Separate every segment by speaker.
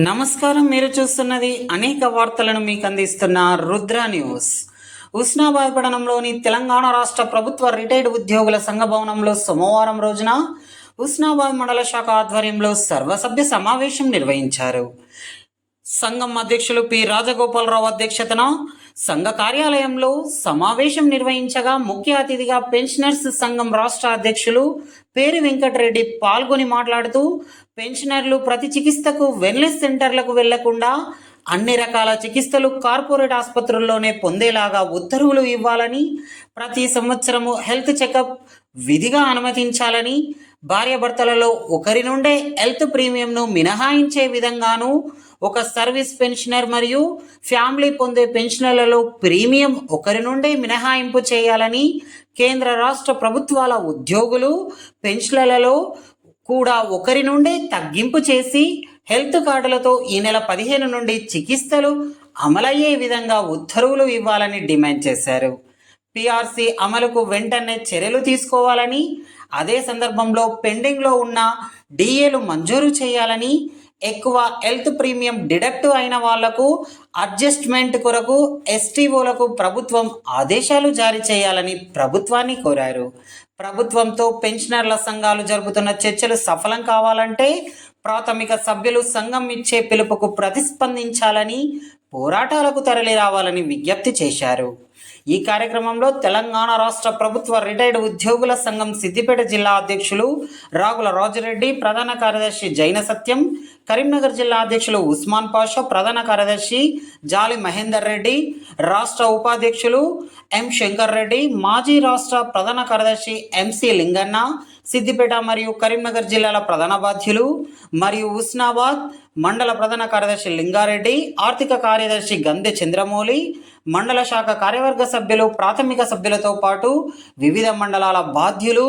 Speaker 1: నమస్కారం. మీరు చూస్తున్నది అనేక వార్తలను మీకు అందిస్తున్న రుద్ర న్యూస్. హుస్నాబాద్ పట్టణంలోని తెలంగాణ రాష్ట్ర ప్రభుత్వ రిటైర్డ్ ఉద్యోగుల సంఘ భవనంలో సోమవారం రోజున హుస్నాబాద్ మండల శాఖ ఆధ్వర్యంలో సర్వసభ్య సమావేశం నిర్వహించారు. సంఘం అధ్యక్షులు పి రాజగోపాలరావు అధ్యక్షతన సంఘ కార్యాలయంలో సమావేశం నిర్వహించగా ముఖ్య అతిథిగా పెన్షనర్స్ సంఘం రాష్ట్ర అధ్యక్షులు పేరు వెంకటరెడ్డి పాల్గొని మాట్లాడుతూ, పెన్షనర్లు ప్రతి చికిత్సకు వెల్నెస్ సెంటర్లకు వెళ్లకుండా అన్ని రకాల చికిత్సలు కార్పొరేట్ ఆసుపత్రుల్లోనే పొందేలాగా ఉత్తర్వులు ఇవ్వాలని, ప్రతి సంవత్సరము హెల్త్ చెకప్ విధిగా అనుమతించాలని, భార్యాభర్తలలో ఒకరి నుండే హెల్త్ ప్రీమియంను మినహాయించే విధంగాను ఒక సర్వీస్ పెన్షనర్ మరియు ఫ్యామిలీ పొందే పెన్షనర్లలో ప్రీమియం ఒకరి నుండే మినహాయింపు చేయాలని, కేంద్ర రాష్ట్ర ప్రభుత్వాల ఉద్యోగులు పెన్షన్లలో కూడా ఒకరి నుండే తగ్గింపు చేసి హెల్త్ కార్డులతో ఈ నెల 15 నుండి చికిత్సలు అమలయ్యే విధంగా ఉత్తర్వులు ఇవ్వాలని డిమాండ్ చేశారు. పిఆర్సీ అమలుకు వెంటనే చర్యలు తీసుకోవాలని, అదే సందర్భంలో పెండింగ్లో ఉన్న డిఏలు మంజూరు చేయాలని, ఎక్కువ హెల్త్ ప్రీమియం డిడక్ట్ అయిన వాళ్లకు అడ్జస్ట్మెంట్ కొరకు ఎస్టీఓలకు ప్రభుత్వం ఆదేశాలు జారీ చేయాలని ప్రభుత్వాన్ని కోరారు. ప్రభుత్వంతో పెన్షనర్ల సంఘాలు జరుపుతున్న చర్చలు సఫలం కావాలంటే ప్రాథమిక సభ్యులు సంఘం ఇచ్చే పిలుపుకు ప్రతిస్పందించాలని, పోరాటాలకు తరలి రావాలని విజ్ఞప్తి చేశారు. ఈ కార్యక్రమంలో తెలంగాణ రాష్ట్ర ప్రభుత్వ రిటైర్డ్ ఉద్యోగుల సంఘం సిద్దిపేట జిల్లా అధ్యక్షులు రాగుల రాజురెడ్డి, ప్రధాన కార్యదర్శి జైన సత్యం, కరీంనగర్ జిల్లా అధ్యక్షులు ఉస్మాన్ పాషా, ప్రధాన కార్యదర్శి జాలి మహేందర్ రెడ్డి, రాష్ట్ర ఉపాధ్యక్షులు ఎం శంకర్ రెడ్డి, మాజీ రాష్ట్ర ప్రధాన కార్యదర్శి ఎంసి లింగన్న, సిద్దిపేట మరియు కరీంనగర్ జిల్లాల ప్రధాన బాధ్యులు మరియు హుస్నాబాద్ మండల ప్రధాన కార్యదర్శి లింగారెడ్డి, ఆర్థిక కార్యదర్శి గందె చంద్రమౌళి, మండల శాఖ కార్యవర్గ సభ్యులు, ప్రాథమిక సభ్యులతో పాటు వివిధ మండలాల బాధ్యులు,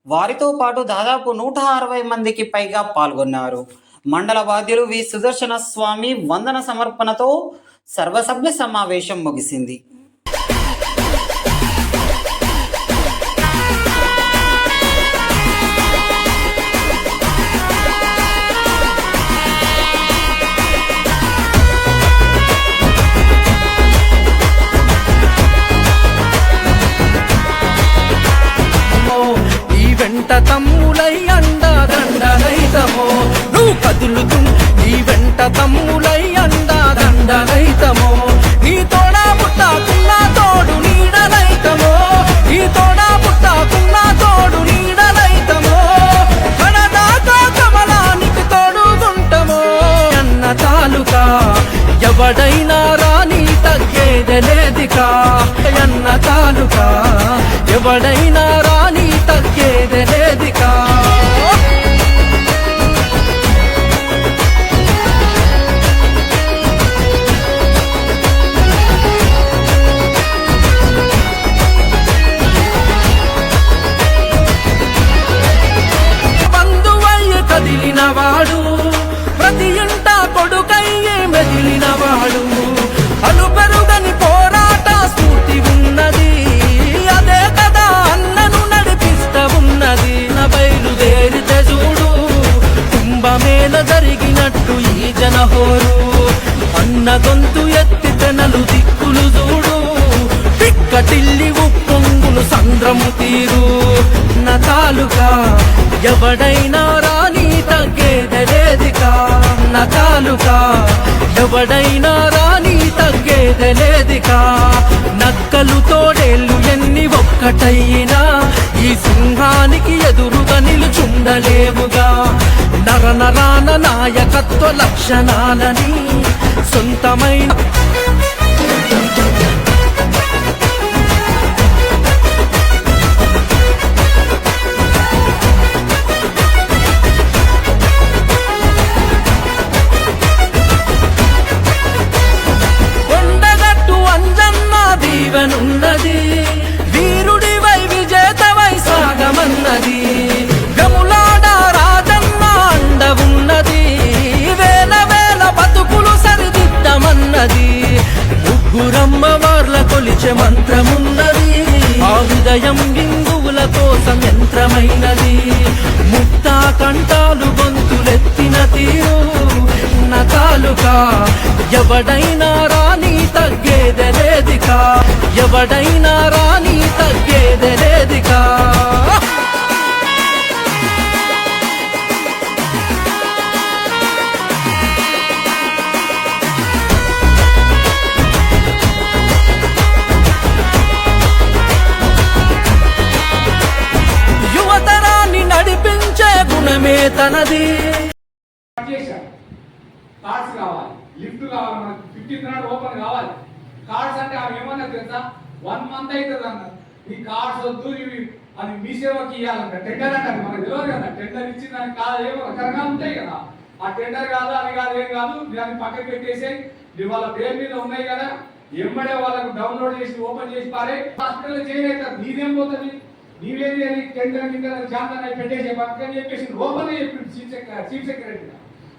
Speaker 1: వారితో పాటు దాదాపు 160 మందికి పైగా పాల్గొన్నారు. మండల బాధ్యులు వి సుదర్శన స్వామి వందన సమర్పణతో సర్వసభ్య సమావేశం ముగిసింది.
Speaker 2: తమ్ములై అండ దండలైతమో, నువ్వు కదులుతూ నీ వెంట తమ్ములై అండ దండలైతమో, నీ తోడా పుట్టాకున్నా తోడు నీడలైతమో, నీ తోడా పుట్టాకున్నా తోడు నీడలైతమో, కడదాకా కమలానికి తోడుగుంటమో. అన్న తాలుకా ఎవడైనా రాని తగ్గేదలేదికా, అన్న తాలుకా ఎవడైనా రాని తగ్గేదలేదికా. బంధువయ్య కదిలినవాడు, ప్రతి ఇంట కొడుకయ్యే మెదిలినవాడు, అలుపెరుగని పోరాట స్ఫూర్తి ఉన్నది, అదే కదా అన్నను నడిపిస్త ఉన్నది. బయలుదేరితే చూడు కుంభమేళ జరిగినట్టు ఈ జనహోరు, అన్న గొంతు ఎత్తితే నలు దిక్కులు చూడు, పిక్కటిల్లి ఉప్పొంగులు సంద్రము తీరు. నతాలుగా ఎవడైనా రాని తగ్గేదలేదికా, నతాలుగా ఎవడైనా రాని తగ్గేదలేదికా. నక్కలు తోడేళ్ళు ఎన్ని ఒక్కటైనా ఈ సింహానికి ఎదురుగా నిలుచుండలేవుగా. నరనరాన నాయకత్వ లక్షణాలని సొంతమైన కొండగట్టు అంజన్న దీవెనున్నది, వీరుడివై విజేతవై సాగమన్నది, గములాడ రాజన్న అండ ఉన్నది, వేల వేల బతుకులు సరిదిద్దమన్నది, ముగ్గురమ్మ వార్ల కొలిచే మంత్రమున్నది, ఆ హృదయం హిందువుల కోసం యంత్రమైనది. ముక్తా కంఠాలు గొంతులెత్తిన తీరు మన తాలూకా ఎవడైనా రాని తగ్గేదే లేదికా ఎవడైనా రాని తగ్గేదే లేదికా యువతరాన్ని నడిపించే గుణమే తనది
Speaker 3: కార్డ్స్ కావాలి, లిఫ్ట్ కావాలి, మనకు 15th నాడు ఓపెన్ కావాలి. కార్డ్స్ అంటే అవి ఏమన్నా తెలుసా, 1 month అవుతుంది అన్నారు. ఈ కార్డ్స్ వద్దు, ఇవి అది మీ సేవకి ఇవ్వాలంట. టెండర్ అంటే మనకు తెలియదు కదా, టెండర్ ఇచ్చి దానికి కాదు ఏమో రకరకాలు ఉంటాయి కదా. ఆ టెండర్ కాదు, అది కాదు, ఏం కాదు, దాన్ని పక్కకి పెట్టేసి వాళ్ళ పేరు మీద ఉన్నాయి కదా, ఎంబడే వాళ్ళకు డౌన్లోడ్ చేసి ఓపెన్ చేసి పారే హాస్పిటల్ చేంజ్ అవుతారు. నీదేం పోతుంది, నీవేది అని టెండర్ మీద జాతర పెట్టేసి పక్కని చెప్పేసి ఓపెన్ చెప్పింది చీఫ్ సెక్రటరీ.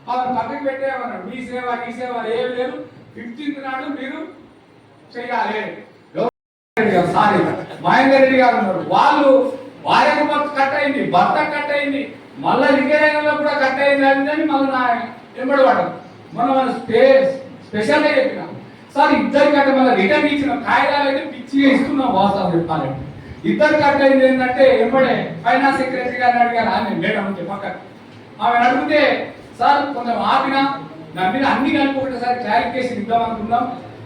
Speaker 3: వాళ్ళు పక్కకి పెట్టేమన్నారు, మీ సేవ ఈ సేవ ఏమి లేదు, 15th నాడు మీరు చెయ్యాలి. సారీ మహేందర్ రెడ్డి గారు ఉన్నారు, వాళ్ళు భార్యకు కట్ అయింది, భర్త కట్ అయింది, మళ్ళీ రిటైర్ కూడా కట్ అయింది అని మళ్ళీ నా ఎంబడి పడదు. మనం స్పెషల్గా చెప్పినాం సార్, ఇద్దరికి అంటే మళ్ళీ రిటర్న్ ఇచ్చిన కాగితాలు అయితే పిచ్చిగా ఇస్తున్నాం వాస్తవం చెప్పాలంటే. ఇద్దరు కట్ అయింది ఏంటంటే ఎంబడే ఫైనాన్స్ సెక్రటరీ గారిని అడిగారు, ఆయన మేడం ఉంటే పక్కన ఆమె అడిగితే సార్ కొంచెం ఆపినా దాని మీద అన్ని కలిపి ఒకటిసారి క్లారిఫికేషన్ ఇద్దాం అనుకున్నాం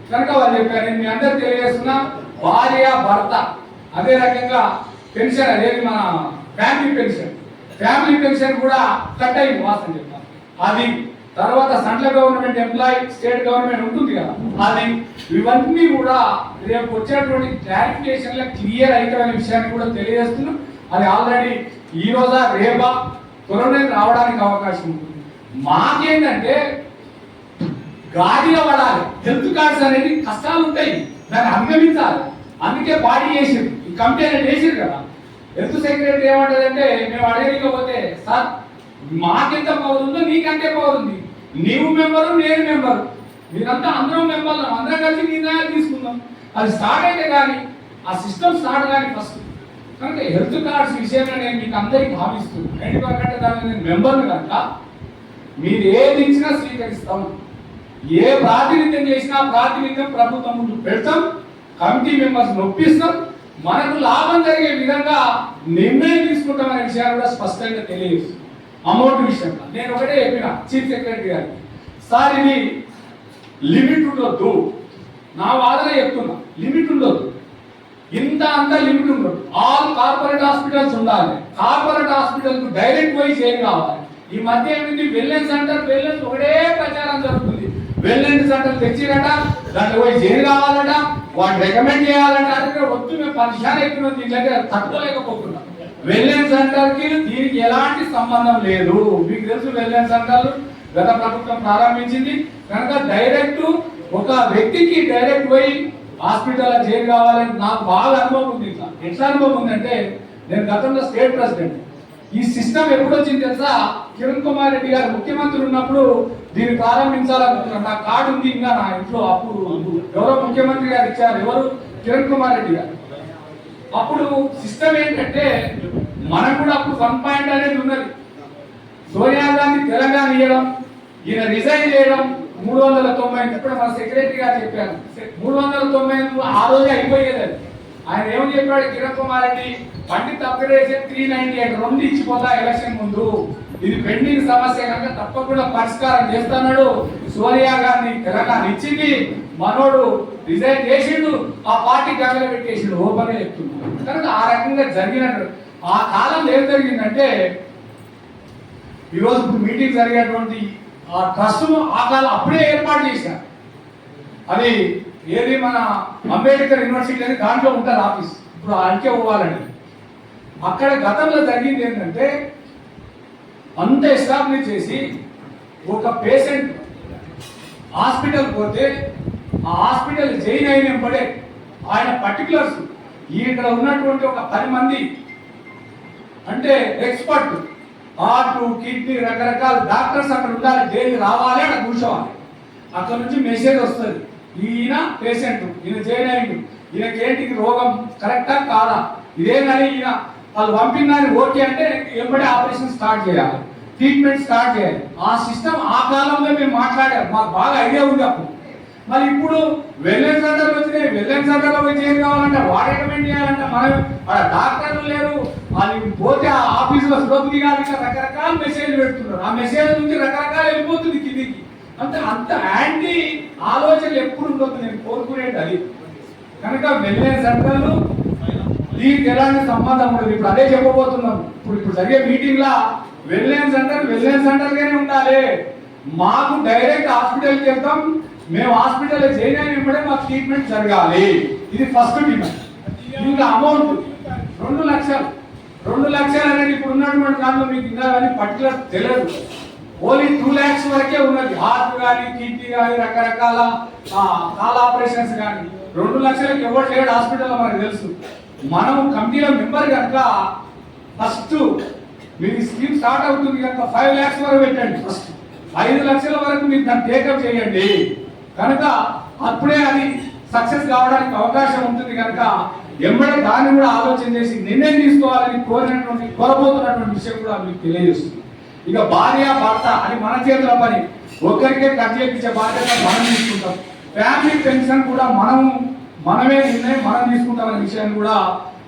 Speaker 3: కనుక వాళ్ళు చెప్పారు. నేను మీ అందరు తెలియజేస్తున్నా, భార్య భర్త అదే రకంగా పెన్షన్ అదేది మన ఫ్యామిలీ పెన్షన్ కూడా కట్ అయింది వాస్తవం చెప్తాను. అది తర్వాత central government employee, state government ఉంటుంది కదా, అది ఇవన్నీ కూడా రేపు వచ్చేటువంటి క్లారిఫికేషన్ క్లియర్ అయిపోయిన విషయాన్ని కూడా తెలియజేస్తున్నాం. అది ఆల్రెడీ ఈ రోజా రేపా త్వరలో రావడానికి అవకాశం ఉంటుంది. మాకేంటంటే గాడిగా పడాలి, హెల్త్ కార్డ్స్ అనేది కష్టాలు ఉంటాయి, దాన్ని అధిగమించాలి. అందుకే బాడీ చేసిరు, ఈ కమిటీ అనేది చేసిరు కదా. హెల్త్ సెక్రటరీ ఏమంటదంటే, మేము అడగకపోతే సార్ మాకెంత పవర్ ఉందో నీకంతే పవర్ ఉంది, నీవు మెంబరు నేను మెంబరు, మీరంతా అందరం మెంబర్లు, అందరం కలిసి నిర్ణయాలు తీసుకుందాం. అది స్టార్ట్ అయితే కానీ ఆ సిస్టమ్ స్టార్ట్ కానీ ఫస్ట్. కనుక హెల్త్ కార్డ్స్ విషయంలో నేను మీకు అందరికీ భావిస్తున్నాను. ఎందుకంటే దాన్ని నేను మెంబర్ని కనుక మీరు ఏది ఇచ్చినా స్వీకరిస్తాం, ఏ ప్రాతినిధ్యం చేసినా ప్రాతినిధ్యం ప్రభుత్వం ముందు పెడతాం, కమిటీ మెంబర్స్ నొప్పిస్తాం, మనకు లాభం జరిగే విధంగా నిర్ణయం తీసుకుంటామనే విషయాలు కూడా స్పష్టంగా తెలియజేస్తుంది. అమౌంట్ విషయంలో నేను ఒకటే చెప్పిన చీఫ్ సెక్రటరీ గారికి, సార్ ఇది లిమిట్ ఉండొద్దు, నా వాదన చెప్తున్నా, లిమిట్ ఉండొద్దు, ఇంత అంత లిమిట్ ఉండదు. ఆల్ కార్పొరేట్ హాస్పిటల్స్ ఉండాలి, కార్పొరేట్ హాస్పిటల్ కు డైరెక్ట్ పోయి చేంజ్ కావాలి. ఈ మధ్య ఏమిటి వెల్నెస్ సెంటర్ ఒకటే ప్రచారం జరుగుతుంది, వెల్నెస్ సెంటర్ తెచ్చిరట, దాంట్లో పోయి చేంజ్ కావాలట, వాటిని రికమెండ్ చేయాలంట. అంటే వద్దు, మేము పరిశాన్ ఎక్కువ దీని దగ్గర తట్టుకోలేకపోతున్నాం. వెల్నెస్ సెంటర్ కి దీనికి ఎలాంటి సంబంధం లేదు. మీకు తెలుసు వెల్నెస్ సెంటర్లు గత ప్రభుత్వం ప్రారంభించింది కనుక డైరెక్ట్ ఒక వ్యక్తికి డైరెక్ట్ పోయి హాస్పిటల్ చేంజ్ కావాలని నాకు బాగా అనుభవం ఉంది. ఎట్లా అనుభవం ఉందంటే, నేను గతంలో స్టేట్ ప్రెసిడెంట్. ఈ సిస్టమ్ ఎప్పుడు వచ్చింది తెలుసా, కిరణ్ కుమార్ రెడ్డి గారు ముఖ్యమంత్రి ఉన్నప్పుడు దీన్ని ప్రారంభించాలనుకున్నాను. నా కార్డు ఉంది ఇంకా నా ఇంట్లో. అప్పుడు గౌరవ ముఖ్యమంత్రి గారు ఇచ్చారు, ఎవరు, కిరణ్ కుమార్ రెడ్డి గారు. అప్పుడు సిస్టమ్ ఏంటంటే, మనకు కూడా అప్పుడు 1 పాయింట్ అనేది ఉన్నది. సోనియా గాంధీ తెలంగాణ ఇవ్వడం, ఈయన రిజైన్ చేయడం, 390 ఇప్పుడు మన సెక్రటరీ గారు చెప్పారు 390 ఆ రోజే అయిపోయేది. ఆయన ఏమని చెప్పాడు, కిరణ్ కుమార్ రెడ్డి పండిత్ అప్గ్రేడేషన్ 398 2 ఇచ్చిపోతా ఎలక్షన్ ముందు, ఇది పెండింగ్ సమస్య కనుక తప్పకుండా పరిష్కారం చేస్తున్నాడు. సోనియా గాంధీ తెలంగాణ ఇచ్చింది, మనోడు రిజైన్ చేసిండు, ఆ పార్టీ గంగలో పెట్టేసిండు, ఓపెన్ చెప్తున్నాడు. కనుక ఆ రకంగా జరిగినట్టు ఆ కాలంలో ఏం జరిగిందంటే, ఈరోజు మీటింగ్ జరిగేటువంటి ఆ ట్రస్ట్ ఆ కాలం అప్పుడే ఏర్పాటు చేశారు. అది ఏది మన అంబేద్కర్ యూనివర్సిటీ అని దాంట్లో ఉంటుంది ఆఫీస్. ఇప్పుడు అడికే పోవాలండి. అక్కడ గతంలో జరిగింది ఏంటంటే, అంత ఎస్టాబ్లిష్ చేసి ఒక పేషెంట్ హాస్పిటల్ పోతే ఆ హాస్పిటల్ జైన్ అయిన పడే ఆయన పర్టికులర్స్ ఇక్కడ ఉన్నటువంటి ఒక 10 మంది అంటే ఎక్స్పర్ట్, హార్ట్, కిడ్నీ, రకరకాల డాక్టర్స్ అక్కడ ఉండాలి, డైలీ రావాలి, అక్కడ కూర్చోవాలి. అక్కడ నుంచి మెసేజ్ వస్తుంది, ఈయన పేషెంట్, ఈయన జైన్ అయిండు, ఈయనకి ఏంటికి రోగం కరెక్టా కాదా, ఇదేనని ఈయన వాళ్ళు పంపిందని ఓకే అంటే వెంబడే ఆపరేషన్ స్టార్ట్ చేయాలి. ట్రీట్మెంట్ స్టార్ట్ చేయాలి. ఆ సిస్టమ్ ఆ కాలంలో మేము మాట్లాడారు, మాకు బాగా ఐడియా ఉంది అప్పుడు. మరి ఇప్పుడు వెల్నెస్ సెంటర్లు వచ్చినాయి, వెల్నెస్ సెంటర్లో పోయి చేంజ్ కావాలంటే వాడు రికమెండ్ చేయాలంటే మనం డాక్టర్లు లేరు, అది పోతే ఆ ఆఫీసులో స్లోపు దిగాలి, రకరకాల మెసేజ్ పెడుతున్నారు. ఆ మెసేజ్ నుంచి రకరకాల వెళ్ళిపోతుంది కిందికి. అంత యాంటీ ఆలోచనలు ఎప్పుడు ఉండొద్దు, నేను కోరుకునేది అది. కనుక వెల్నెస్ సెంటర్లు దీనికి ఎలాంటి సంబంధం ఉండదు. ఇప్పుడు అదే చెప్పబోతున్నాం. ఇప్పుడు జరిగే మీటింగ్ లా వెల్నెస్ సెంటర్ గానే ఉండాలి. మాకు డైరెక్ట్ హాస్పిటల్కి వెళ్తాం, మేము హాస్పిటల్ జాయిన్ అయినప్పుడే మాకు ట్రీట్మెంట్ జరగాలి. ఇది ఫస్ట్ డిమాండ్. ఇంకా అమౌంట్ 2 లక్షలు. 2 లక్షలు అనేది ఇప్పుడు ఉన్నటువంటి దాంట్లో మీకు ఇంకా కానీ పర్టికులర్ తెలియదు. ఓన్లీ 2 lakhs వరకే ఉన్నది. హార్ట్ కానీ, కిడ్నీ కానీ, రకరకాల కాల్ ఆపరేషన్స్ కానీ. 2 లక్షలకి ఎవరు చేయడు హాస్పిటల్లో మనకు తెలుసు. మనం కమిటీలో మెంబర్ కనుక ఫస్ట్ మీకు స్కీమ్ స్టార్ట్ అవుతుంది కనుక 5 lakhs వరకు పెట్టండి. ఫస్ట్ 5 లక్షల వరకు మీరు దాన్ని టేకప్ చేయండి. కనుక అప్పుడే అది సక్సెస్ కావడానికి అవకాశం ఉంటుంది. కనుక ఎంబడే దాన్ని కూడా ఆలోచన చేసి నిర్ణయం తీసుకోవాలని కోరబోతున్నటువంటి విషయం కూడా మీకు తెలియజేస్తుంది. ఇక భార్య భర్త అని మన చేతుల పని, ఒక్కరికే కట్ చేయించే బాధ్యత మనం తీసుకుంటాం. ఫ్యామిలీ పెన్షన్ కూడా మనమే నిర్ణయం మనం తీసుకుంటామనే విషయాన్ని కూడా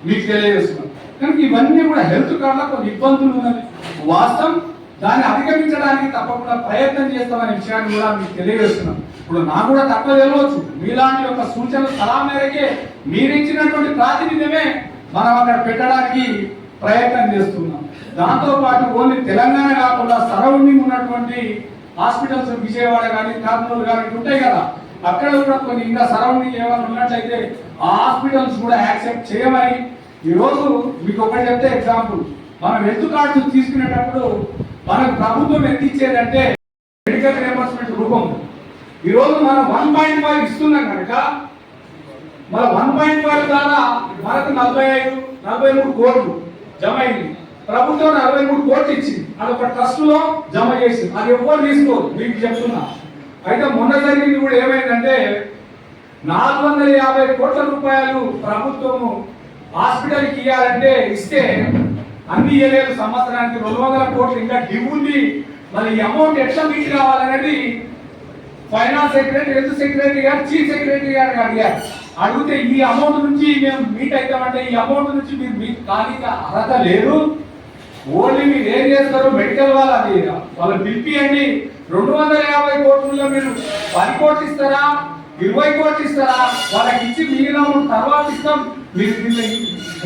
Speaker 3: మీకు తెలియజేస్తున్నాం. కనుక ఇవన్నీ కూడా హెల్త్ కార్డులో కొన్ని ఇబ్బందులు ఉన్నది వాస్తవం. దాన్ని అధిగమించడానికి తప్పకుండా ప్రయత్నం చేస్తామనే విషయాన్ని కూడా మీకు తెలియజేస్తున్నాం. ఇప్పుడు నాకు కూడా తక్కువ తెలియవచ్చు, మీలాంటి యొక్క సూచనలు సలహా మేరకే మీరు ఇచ్చినటువంటి ప్రాతినిధ్యమే మనం అక్కడ పెట్టడానికి ప్రయత్నం చేస్తున్నాం. దాంతోపాటు ఓన్లీ తెలంగాణ కాకుండా సరౌండింగ్ ఉన్నటువంటి హాస్పిటల్స్ విజయవాడ కానీ, కర్నూలు కానీ ఉంటాయి కదా, అక్కడ కూడా కొన్ని ఇంకా సరౌండింగ్ ఏమైనా ఉన్నట్లయితే ఆ హాస్పిటల్స్ కూడా యాక్సెప్ట్ చేయమని. ఈరోజు మీకు ఒకటి చెప్తే ఎగ్జాంపుల్, మనం హెల్త్ కార్డు తీసుకునేటప్పుడు మనకు ప్రభుత్వం ఎంత ఇచ్చేదంటే మెడికల్ రియంబర్స్మెంట్ రూపం. ఈరోజు మనం 1.5 ఇస్తున్నాం కనుక మన 1.5 ద్వారా మనకు 43 కోట్లు జమ అయింది. ప్రభుత్వం 43 కోట్లు ఇచ్చింది, అదొక ట్రస్ట్ లో జమ చేసింది. అది ఎవరు తీసుకోరు, మీకు చెప్తున్నా. అయితే మొన్న జరిగింది కూడా ఏమైందంటే 450 కోట్ల రూపాయలు ప్రభుత్వము హాస్పిటల్కి ఇవ్వాలంటే ఇస్తే అన్ని ఇవ్వలేదు. సంవత్సరానికి 200 కోట్లు ఇంకా డ్యూ ఉంది. మరి ఈ అమౌంట్ ఎట్లా మీట్ కావాలనేది ఫైనాన్స్ సెక్రటరీ, హెల్త్ సెక్రటరీ గారు, చీఫ్ సెక్రటరీ గారు అడిగారు. అడిగితే ఈ అమౌంట్ నుంచి మేము మీట్ అవుతామంటే ఈ అమౌంట్ నుంచి మీరు మీట్ కానీ అర్హత లేదు. ఓన్లీ మీరు ఏం చేస్తారు, మెడికల్ వాళ్ళు పిలిపియండి. 250 కోట్లలో మీరు 10 కోట్లు ఇస్తారా, 20 కోట్లు ఇస్తారా, వాళ్ళకి ఇచ్చి మిగిలిన అమౌంట్ తర్వాత ఇస్తాం, మీరు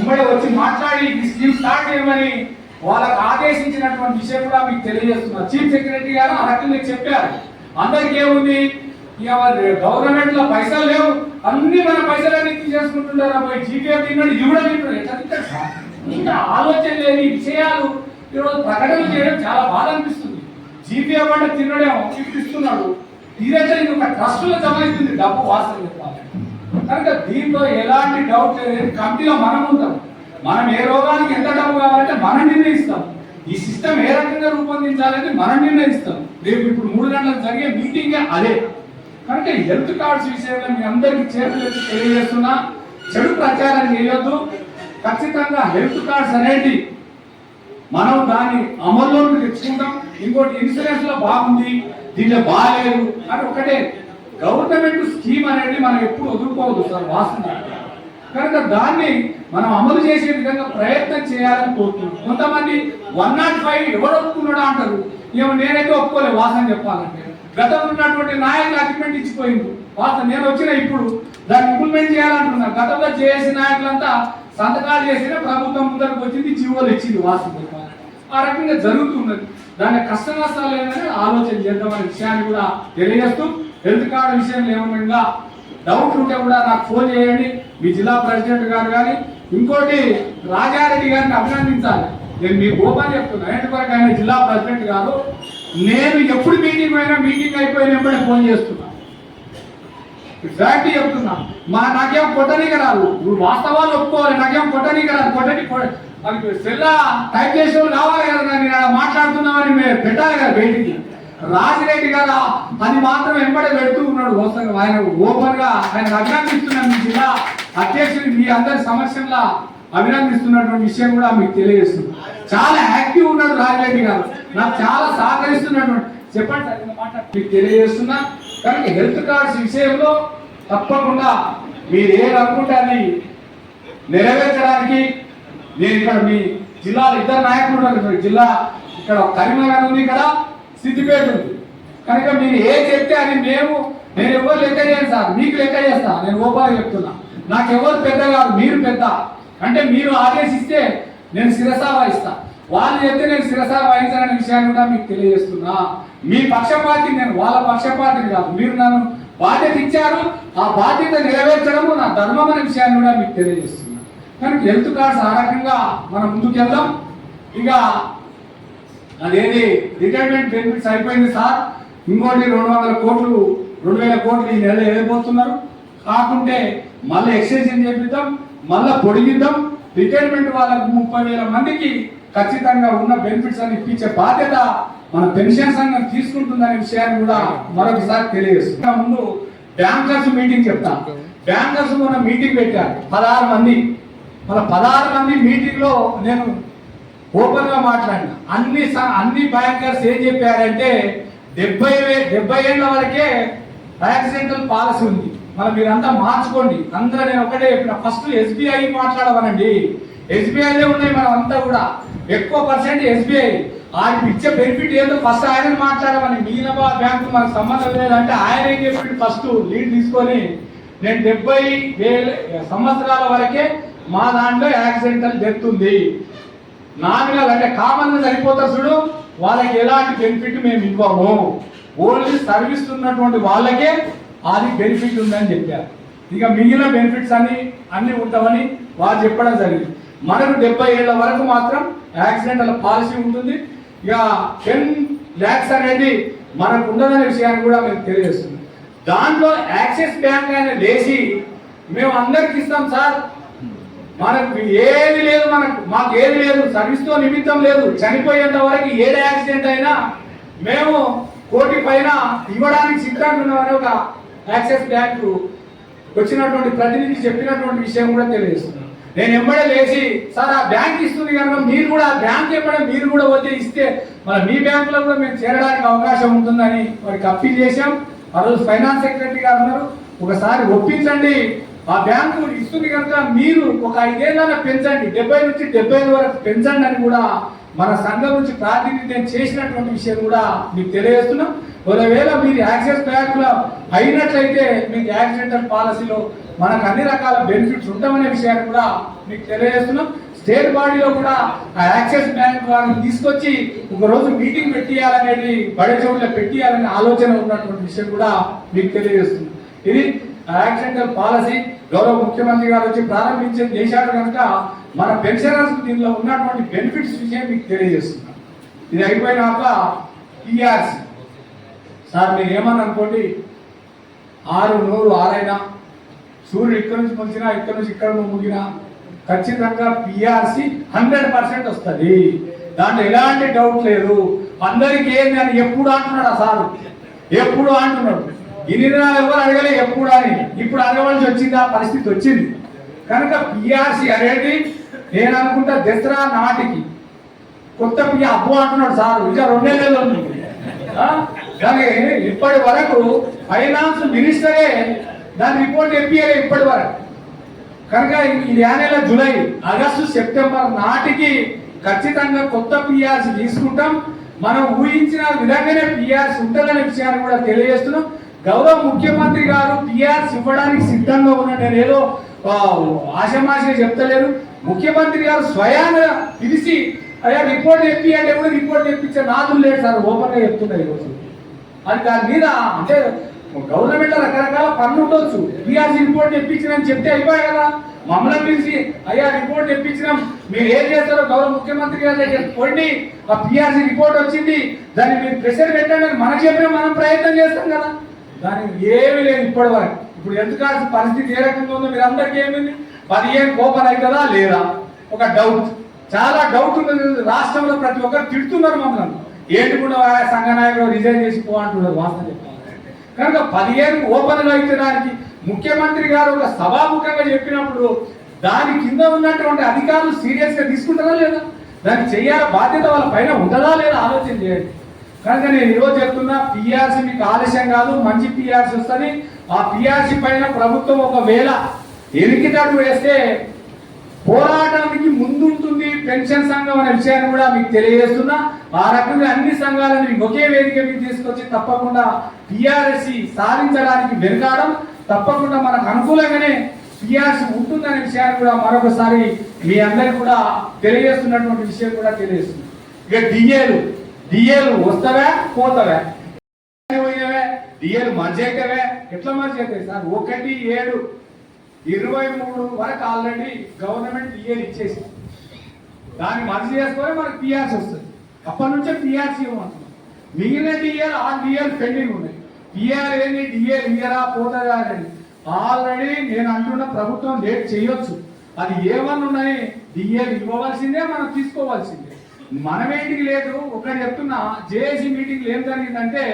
Speaker 3: ఉమ్మడి వచ్చి మాట్లాడి ఈ స్కీమ్ స్టార్ట్ చేయమని వాళ్ళకి ఆదేశించినటువంటి విషయం కూడా మీకు తెలియజేస్తున్నారు. చీఫ్ సెక్రటరీ గారు ఆ రకంగా చెప్పారు. అందరికీ ఏముంది, గవర్నమెంట్ లో పైసలు లేవు, అన్ని మన పైసలన్నీ తీసేసుకుంటున్నారు. పోయి జీపీఎఫ్ తిన్నాడు, ఇవ్వడం తింటాడు. ఇంకా ఆలోచన లేని విషయాలు ఈరోజు ప్రకటన చేయడం చాలా బాధ అనిపిస్తుంది. జీపీఎఫ్ అంటే తినడేమో ఇస్తున్నాడు, ఇదైతే ఇంకొక ట్రస్టులో జమ అవుతుంది డబ్బు వాసన చెప్పాలి. కనుక దీంట్లో ఎలాంటి డౌట్ లేదు. కమిటీలో మనం ఉంటాం, మనం ఏ రోగానికి ఎంత డబ్బు కావాలంటే మనం నిర్ణయిస్తాం. ఈ సిస్టమ్ ఏ రకంగా రూపొందించాలని మనం నిర్ణయిస్తాం. రేపు ఇప్పుడు 3 గంటలకు జరిగే మీటింగ్ అదే. కనుక హెల్త్ కార్డ్స్ విషయంలో మీ అందరికీ చేతులు తెలియజేస్తున్నా, చెడు ప్రచారం చేయొద్దు. ఖచ్చితంగా హెల్త్ కార్డ్స్ అనేది మనం దాన్ని అమల్లోకి తెచ్చుకుంటాం. ఇంకోటి ఇన్సూరెన్స్ లో బాగుంది, దీంట్లో బాగాలేదు అని ఒకటే. గవర్నమెంట్ స్కీమ్ అనేది మనం ఎప్పుడు వదులుకోవద్దు సార్ వాస్తవంగా. కనుక దాన్ని మనం అమలు చేసే విధంగా ప్రయత్నం చేయాలని కోరుతున్నాం. కొంతమంది 105 ఎవరు ఒప్పుకున్నాడా అంటారు. ఏమో నేనైతే ఒప్పుకోలేదు వాసన చెప్పాలంటే. గతంలో ఉన్నటువంటి నాయకులు అగ్రిమెంట్ ఇచ్చిపోయింది వాసన, నేను వచ్చిన ఇప్పుడు దాన్ని ఇంప్లిమెంట్ చేయాలంటున్నా. గతంలో చేసిన నాయకులంతా సంతకాలు చేసిన ప్రభుత్వం ముందరకు వచ్చింది, జీవోలు ఇచ్చింది వాసన చెప్పాలి. ఆ రకంగా జరుగుతున్నది. దాని కష్ట నష్టాలు ఏమైనా ఆలోచన చేద్దామనే విషయాన్ని కూడా తెలియజేస్తూ, హెల్త్ కార్డు విషయంలో ఏమన్నా డౌట్ ఉంటే కూడా నాకు ఫోన్ చేయండి, మీ జిల్లా ప్రెసిడెంట్ గారు కానీ. ఇంకోటి రాజారెడ్డి గారిని అభినందించాలి. నేను మీ గోపాల్ చెప్తున్నా, ఎందుకంటే ఆయన జిల్లా ప్రెసిడెంట్ గారు. నేను ఎప్పుడు మీటింగ్ అయినా మీటింగ్ అయిపోయినప్పుడే ఫోన్ చేస్తున్నా, ఎగ్జాక్ట్లీ చెప్తున్నా. నాకేం కొట్టనీకి రాదు, నువ్వు వాస్తవాలు ఒప్పుకోవాలి. నాకేం కొట్టనీకి రాదు, కొట్టని సెల్లా టైప్ చేసే వాళ్ళు కావాలి కదా, నేను మాట్లాడుతున్నామని పెట్టాలి కదా బయటికి. రాజిరెడ్డి గారు అది మాత్రం వెంబడే పెడుతూ ఉన్నాడు. ఆయన ఓపెన్ గా ఆయన అభినందిస్తున్నాను. మీ జిల్లా అధ్యక్షుడు మీ అందరి సమస్యల్లో అభినందిస్తున్నటువంటి విషయం కూడా మీకు తెలియజేస్తుంది. చాలా యాక్టివ్ ఉన్నాడు రాజిరెడ్డి గారు, నాకు చాలా సహకరిస్తున్నటువంటి చెప్పండి సార్ మీకు తెలియజేస్తున్నా. కనుక హెల్త్ కార్డ్స్ విషయంలో తప్పకుండా మీరు ఏదనుకుంటే అది నెరవేర్చడానికి నేను ఇక్కడ మీ జిల్లాలో ఇద్దరు నాయకులు ఉన్నారు. జిల్లా ఇక్కడ కరీంనగర్ ఉంది, ఇక్కడ సిద్దిపేట ఉంది. కనుక మీరు ఏ చెప్తే అది నేను ఎవరు లెక్క చేయను సార్, మీకు లెక్క చేస్తా. నేను ఓపాలు చెప్తున్నా, నాకు ఎవరు పెద్ద కాదు, మీరు పెద్ద. అంటే మీరు ఆదేశిస్తే నేను శిరసా వహిస్తా, వాళ్ళు చెప్తే నేను శిరసా వహించాలనే విషయాన్ని కూడా మీకు తెలియజేస్తున్నా. మీ పక్షపాతి నేను, వాళ్ళ పక్షపాతిని కాదు. మీరు నన్ను బాధ్యత ఇచ్చారు, ఆ బాధ్యత నెరవేర్చడము నా ధర్మం అనే విషయాన్ని కూడా మీకు తెలియజేస్తున్నా. కనుక హెల్త్ కార్డ్స్ ఆ రకంగా మనం ముందుకు వెళ్దాం. ఇక అదేది రిటైర్మెంట్ బెనిఫిట్స్ అయిపోయింది సార్, ఇంకోటి 200 కోట్లు 2000 కోట్లు ఈ నెల వెళ్ళిపోతున్నారు. కాకుంటే మళ్ళీ ఎక్స్టెన్షన్ చేపిద్దాం, మళ్ళీ పొడిగిద్దాం. రిటైర్మెంట్ వాళ్ళకు 30,000 మందికి ఖచ్చితంగా ఉన్న బెనిఫిట్స్ అని ఇప్పించే బాధ్యత మన పెన్షన్ సంఘం తీసుకుంటుందనే విషయాన్ని కూడా మరొకసారి తెలియజేస్తున్నా. ముందు బ్యాంకర్స్ మీటింగ్ చెప్తాను. బ్యాంకర్స్ మొన్న మీటింగ్ పెట్టారు 16 మంది. మన 16 మంది మీటింగ్ లో నేను ఓపెన్ గా మాట్లాడిన అన్ని బ్యాంకర్స్ ఏం చెప్పారంటే 70 ఏళ్ళ వరకే యాక్సిడెంటల్ పాలసీ ఉంది, మరి మీరంతా మార్చుకోండి. అందరూ నేను ఒకటే చెప్పిన, ఫస్ట్ SBI మాట్లాడవనండి. SBIలే ఉన్నాయి మనం అంతా కూడా, ఎక్కువ పర్సెంట్ SBI. ఆయనకి ఇచ్చే బెనిఫిట్ ఏదో ఫస్ట్ ఆయన మాట్లాడమని. మీనబా బ్యాంకు మనకు సంబంధం లేదంటే ఆయన ఏం చెప్పిండు, ఫస్ట్ లీడ్ తీసుకొని నేను 70 సంవత్సరాల వరకే మా దాంట్లో యాక్సిడెంటల్ డెత్ ఉంది. నామినల్ అంటే కామన్ సరిపోతారు చూడు, వాళ్ళకి ఎలాంటి బెనిఫిట్ మేము ఇవ్వము, ఓన్లీ సర్వీస్ ఉన్నటువంటి వాళ్ళకే అది బెనిఫిట్ ఉందని చెప్పారు. ఇక మిగిలిన బెనిఫిట్స్ అన్ని ఉంటామని వాళ్ళు చెప్పడం జరిగింది. మనకు 70 ఏళ్ల వరకు మాత్రం యాక్సిడెంటల్ పాలసీ ఉంటుంది. ఇక 10 lakhs అనేది మనకు ఉండదనే విషయాన్ని కూడా మేము తెలియజేస్తున్నాం. దాంట్లో యాక్సిస్ బ్యాంక్ అనేది లేచి మేము అందరికి ఇస్తాం సార్, మనకు ఏది లేదు, మాకు ఏది లేదు, సర్వీస్తో నిమిత్తం లేదు, చనిపోయేంత వరకు ఏడు యాక్సిడెంట్ అయినా మేము 1 కోటి పైన ఇవ్వడానికి సిద్ధంగా ఉన్నామని ఒక యాక్సిస్ బ్యాంకు వచ్చినటువంటి ప్రతినిధి చెప్పినటువంటి విషయం కూడా తెలియజేస్తున్నాం. నేను ఎంబడే లేచి సార్ ఆ బ్యాంక్ ఇస్తుంది కనుక మీరు కూడా ఆ బ్యాంక్ ఎంబడే మీరు కూడా వచ్చి ఇస్తే మన మీ బ్యాంకులో కూడా మేము చేరడానికి అవకాశం ఉంటుందని వారికి అప్పీల్ చేశాం. ఆ రోజు ఫైనాన్స్ సెక్రటరీ గారు ఉన్నారు, ఒకసారి ఒప్పించండి, ఆ బ్యాంకు ఇస్తుంది కనుక మీరు ఒక 5 ఏళ్ళైనా పెంచండి, 70 నుంచి 75 వరకు పెంచండి అని కూడా మన సంఘం నుంచి ప్రాతినిధ్యం చేసినటువంటి విషయం కూడా మీకు తెలియజేస్తున్నాం. ఒకవేళ మీరు యాక్సిస్ బ్యాంకులో అయినట్లయితే మీకు యాక్సిడెంటల్ పాలసీలో మనకు అన్ని రకాల బెనిఫిట్స్ ఉంటామనే విషయాన్ని కూడా మీకు తెలియజేస్తున్నాం. స్టేట్ బాడీలో కూడా ఆ యాక్సిస్ బ్యాంక్ వారిని తీసుకొచ్చి ఒక రోజు మీటింగ్ పెట్టియాలనేది బడేచోట్ల పెట్టియాలనే ఆలోచన ఉన్నటువంటి విషయం కూడా మీకు తెలియజేస్తుంది. ఇది యాక్సిడెంటల్ పాలసీ గౌరవ ముఖ్యమంత్రి గారు వచ్చి చేశారు కనుక మన పెన్షనర్స్ దీనిలో ఉన్నటువంటి బెనిఫిట్స్ విషయం మీకు తెలియజేస్తున్నాం. ఇది అయిపోయినాక PRC సార్ మీరు ఏమని అనుకోండి, 6 అయినా సూర్యుడు ఇక్కడ నుంచి ముంచినా ఇక్కడ నుంచి ఇక్కడ ముగినా ఖచ్చితంగా PRC 100% వస్తుంది, దాంట్లో ఎలాంటి డౌట్ లేదు. అందరికి ఏంది అని ఎప్పుడు అంటున్నాడు ఆ సార్, ఎప్పుడు అంటున్నాడు. ఇన్ని దినాలు ఎవరు అడగలే ఎప్పుడు అని, ఇప్పుడు అడగవలసి వచ్చింది, ఆ పరిస్థితి వచ్చింది. కనుక PRC అనేది నేను అనుకుంటా దసరా నాటికి కొత్త అబ్బు అంటున్నాడు సార్, ఇంకా 2 నెలలు ఉంది. కానీ ఇప్పటి వరకు ఫైనాన్స్ మినిస్టరే దాని రిపోర్ట్ చెప్పారు ఇప్పటి వరకు. కనుక ఈ నెల జూలై, ఆగస్టు, సెప్టెంబర్ నాటికి ఖచ్చితంగా కొత్త PRC తీసుకుంటాం. మనం ఊహించిన విధంగానే PRC ఉంటుందనే విషయాన్ని కూడా తెలియజేస్తున్నాం. గౌరవ ముఖ్యమంత్రి గారు PRC ఇవ్వడానికి సిద్ధంగా ఉన్నాడు, నేను ఏదో ఆశమాషగా చెప్తలేరు. ముఖ్యమంత్రి గారు స్వయంగా పిలిచి అయ్యా రిపోర్ట్ చెప్పి అంటే కూడా రిపోర్ట్ తెప్పించే నాదులు లేదు సార్, ఓపెన్ గా చెప్తున్నారు ఈరోజు. అది దాని మీద అంటే గవర్నమెంట్ రకరకాల పనులు ఉండొచ్చు, PRC రిపోర్ట్ తెప్పించినని చెప్తే అయిపోయాయి కదా. మమ్మల్ని పిలిచి అయ్యా రిపోర్ట్ తెప్పించినాం, మీరు ఏం చేస్తారో గౌరవ ముఖ్యమంత్రి గారి దగ్గర పోండి, ఆ PRC రిపోర్ట్ వచ్చింది, దాన్ని మీరు ప్రెషర్ పెట్టండి అని మనకు చెప్పినా మనం ప్రయత్నం చేస్తాం కదా. దానికి ఏమీ లేదు ఇప్పటి వరకు. ఇప్పుడు ఎందుకు పరిస్థితి ఏ రకంగా ఉందో మీరు అందరికీ ఏమైంది, 15 ఓపెన్ అవుతుందా లేదా ఒక డౌట్, చాలా డౌట్ ఉంది. రాష్ట్రంలో ప్రతి ఒక్కరు తిడుతున్నారు మమ్మల్ని, ఏంటి కూడా సంఘ నాయకులు రిజైన్ చేసి అంటున్నారు వాస్తవం చెప్పాలి. కనుక 15 ఓపెన్ అవుతడానికి ముఖ్యమంత్రి గారు ఒక సభాముఖంగా చెప్పినప్పుడు దాని కింద ఉన్నటువంటి అధికారులు సీరియస్ గా తీసుకుంటారా లేదా, దాన్ని చేయాల బాధ్యత వాళ్ళ పైన ఉంటుందా లేదా ఆలోచన చేయండి. కనుక నేను ఈరోజు చెప్తున్నా, పిఆర్సీ మీకు ఆలస్యం కాదు, మంచి పిఆర్సీ వస్తుంది. ఆ పిఆర్సీ పైన ప్రభుత్వం ఒకవేళ ఎనికితడు వేస్తే పోరాటానికి ముందుంటుంది పెన్షన్ సంఘం అనే విషయాన్ని కూడా మీకు తెలియజేస్తున్నా. ఆ రకంగా అన్ని సంఘాలను ఒకే వేదిక మీద తీసుకొచ్చి తప్పకుండా పిఆర్సీ సాధించడానికి వెనుకాడం, తప్పకుండా మనకు అనుకూలంగానే పిఆర్సీ ఉంటుందనే విషయాన్ని కూడా మరొకసారి మీ అందరికి కూడా తెలియజేస్తున్నటువంటి విషయం కూడా తెలియజేస్తుంది. ఇక డిఏలు వస్తావా పోతావా, డిఏలు మర్జీ అవుతావే, ఎట్లా మర్జీ అవుతాయి సార్? 1/7/23 వరకు ఆల్రెడీ గవర్నమెంట్ డిఏలు ఇచ్చేసి దాన్ని మర్జీ చేసుకొని మనకు పిఆర్సీ వస్తుంది. అప్పటి నుంచే పిఆర్సీ ఇవ్వమంటున్నాం. మిగిలిన డిఏలు ఆ డిఏలు పెండింగ్ ఉన్నాయి. పిఆర్ ఏంటి, డిఏలు ఇయ్యరా పోతుందా అని ఆల్రెడీ నేను అంటున్న ప్రభుత్వం డేట్ చేయొచ్చు. అది ఏమన్నా ఉన్నాయి, డిఏలు ఇవ్వవలసిందే, మనం తీసుకోవాల్సిందే. మనమేంటికి లేదు. ఒకటి చెప్తున్నా, జేఏసీ మీటింగ్లు ఏం జరిగిందంటే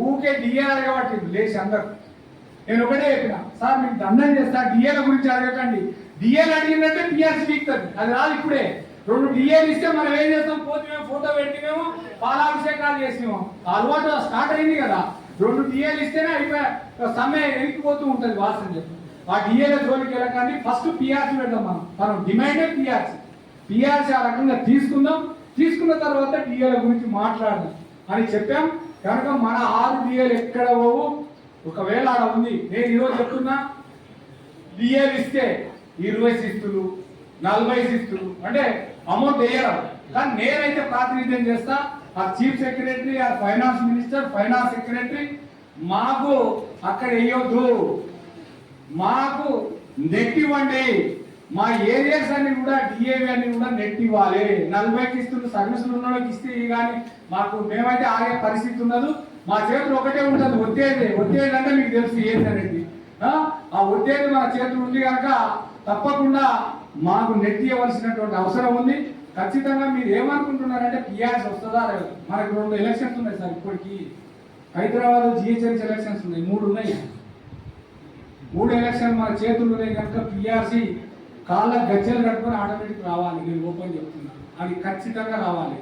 Speaker 3: ఊకే డిఏలు అడగబట్టి లేచి అందరు. నేను ఒకటే చెప్పిన, సార్ మీకు దండం చేస్తా, డిఏల గురించి అడగకండి. డిఏలు అడిగిందంటే పిఆర్సీ వీక్తుంది, అది రాదు. ఇప్పుడే 2 డిఏలు ఇస్తే మనం ఏం చేస్తాం, పోతే ఫోటో పెట్టినేమో పాలాభిషేకాలు చేసినేమో. అలవాటు స్టార్ట్ అయింది కదా. 2 డిఏలు ఇస్తేనే అయిపోయా, సమయం ఎరిగిపోతూ ఉంటుంది వాసన చెప్పి. ఆ డిఏల జోలికి వెళ్ళకండి, ఫస్ట్ పిఆర్సీ పెడదాం. మనం డిమాండే పిఆర్సీ ఆ రకంగా తీసుకున్న తర్వాత డిఏల గురించి మాట్లాడదాం అని చెప్పాం. కనుక మన 6 డిఏలు ఎక్కడ పోవు. ఒకవేళ ఆడ ఉంది, నేను ఈరోజు చెప్తున్నా, డిఏలు ఇస్తే 20 శిస్తులు 40 శిస్తులు అంటే అమౌంట్ వేయడం. కానీ నేనైతే ప్రాతినిధ్యం చేస్తా, ఆ చీఫ్ సెక్రటరీ, ఆ ఫైనాన్స్ మినిస్టర్, ఫైనాన్స్ సెక్రటరీ, మాకు అక్కడ వేయొద్దు, మాకు నెట్ ఇవ్వండి. మా ఏరియాస్ అన్ని కూడా డిఏవి అన్ని కూడా నెట్ ఇవ్వాలి. 40 ఇస్తున్న సర్వీసులు ఉన్న వాళ్ళకి ఇస్తే కానీ మాకు మేమైతే ఆగే పరిస్థితి ఉండదు. మా చేతులు ఒకటే ఉంటుంది, ఒత్తేది అంటే మీకు తెలుసు ఏంటనేది. ఆ ఒత్తేది మన చేతులు ఉంది కనుక తప్పకుండా మాకు నెట్ ఇవ్వవలసినటువంటి అవసరం ఉంది. ఖచ్చితంగా మీరు ఏమనుకుంటున్నారంటే పిఆర్సీ వస్తుందా? మనకు 2 ఎలక్షన్స్ ఉన్నాయి సార్. ఇప్పటికి హైదరాబాద్ జిహెచ్ఎంసీ ఎలక్షన్స్ ఉన్నాయి, 3 ఉన్నాయి. 3 ఎలక్షన్ మన చేతులు ఉన్నాయి కనుక పిఆర్సీ కాళ్ళ గజ్జలు కట్టుకొని ఆటోమేటిక్ రావాలి. నేను ఓపెన్ చెప్తున్నాను, అది ఖచ్చితంగా రావాలి.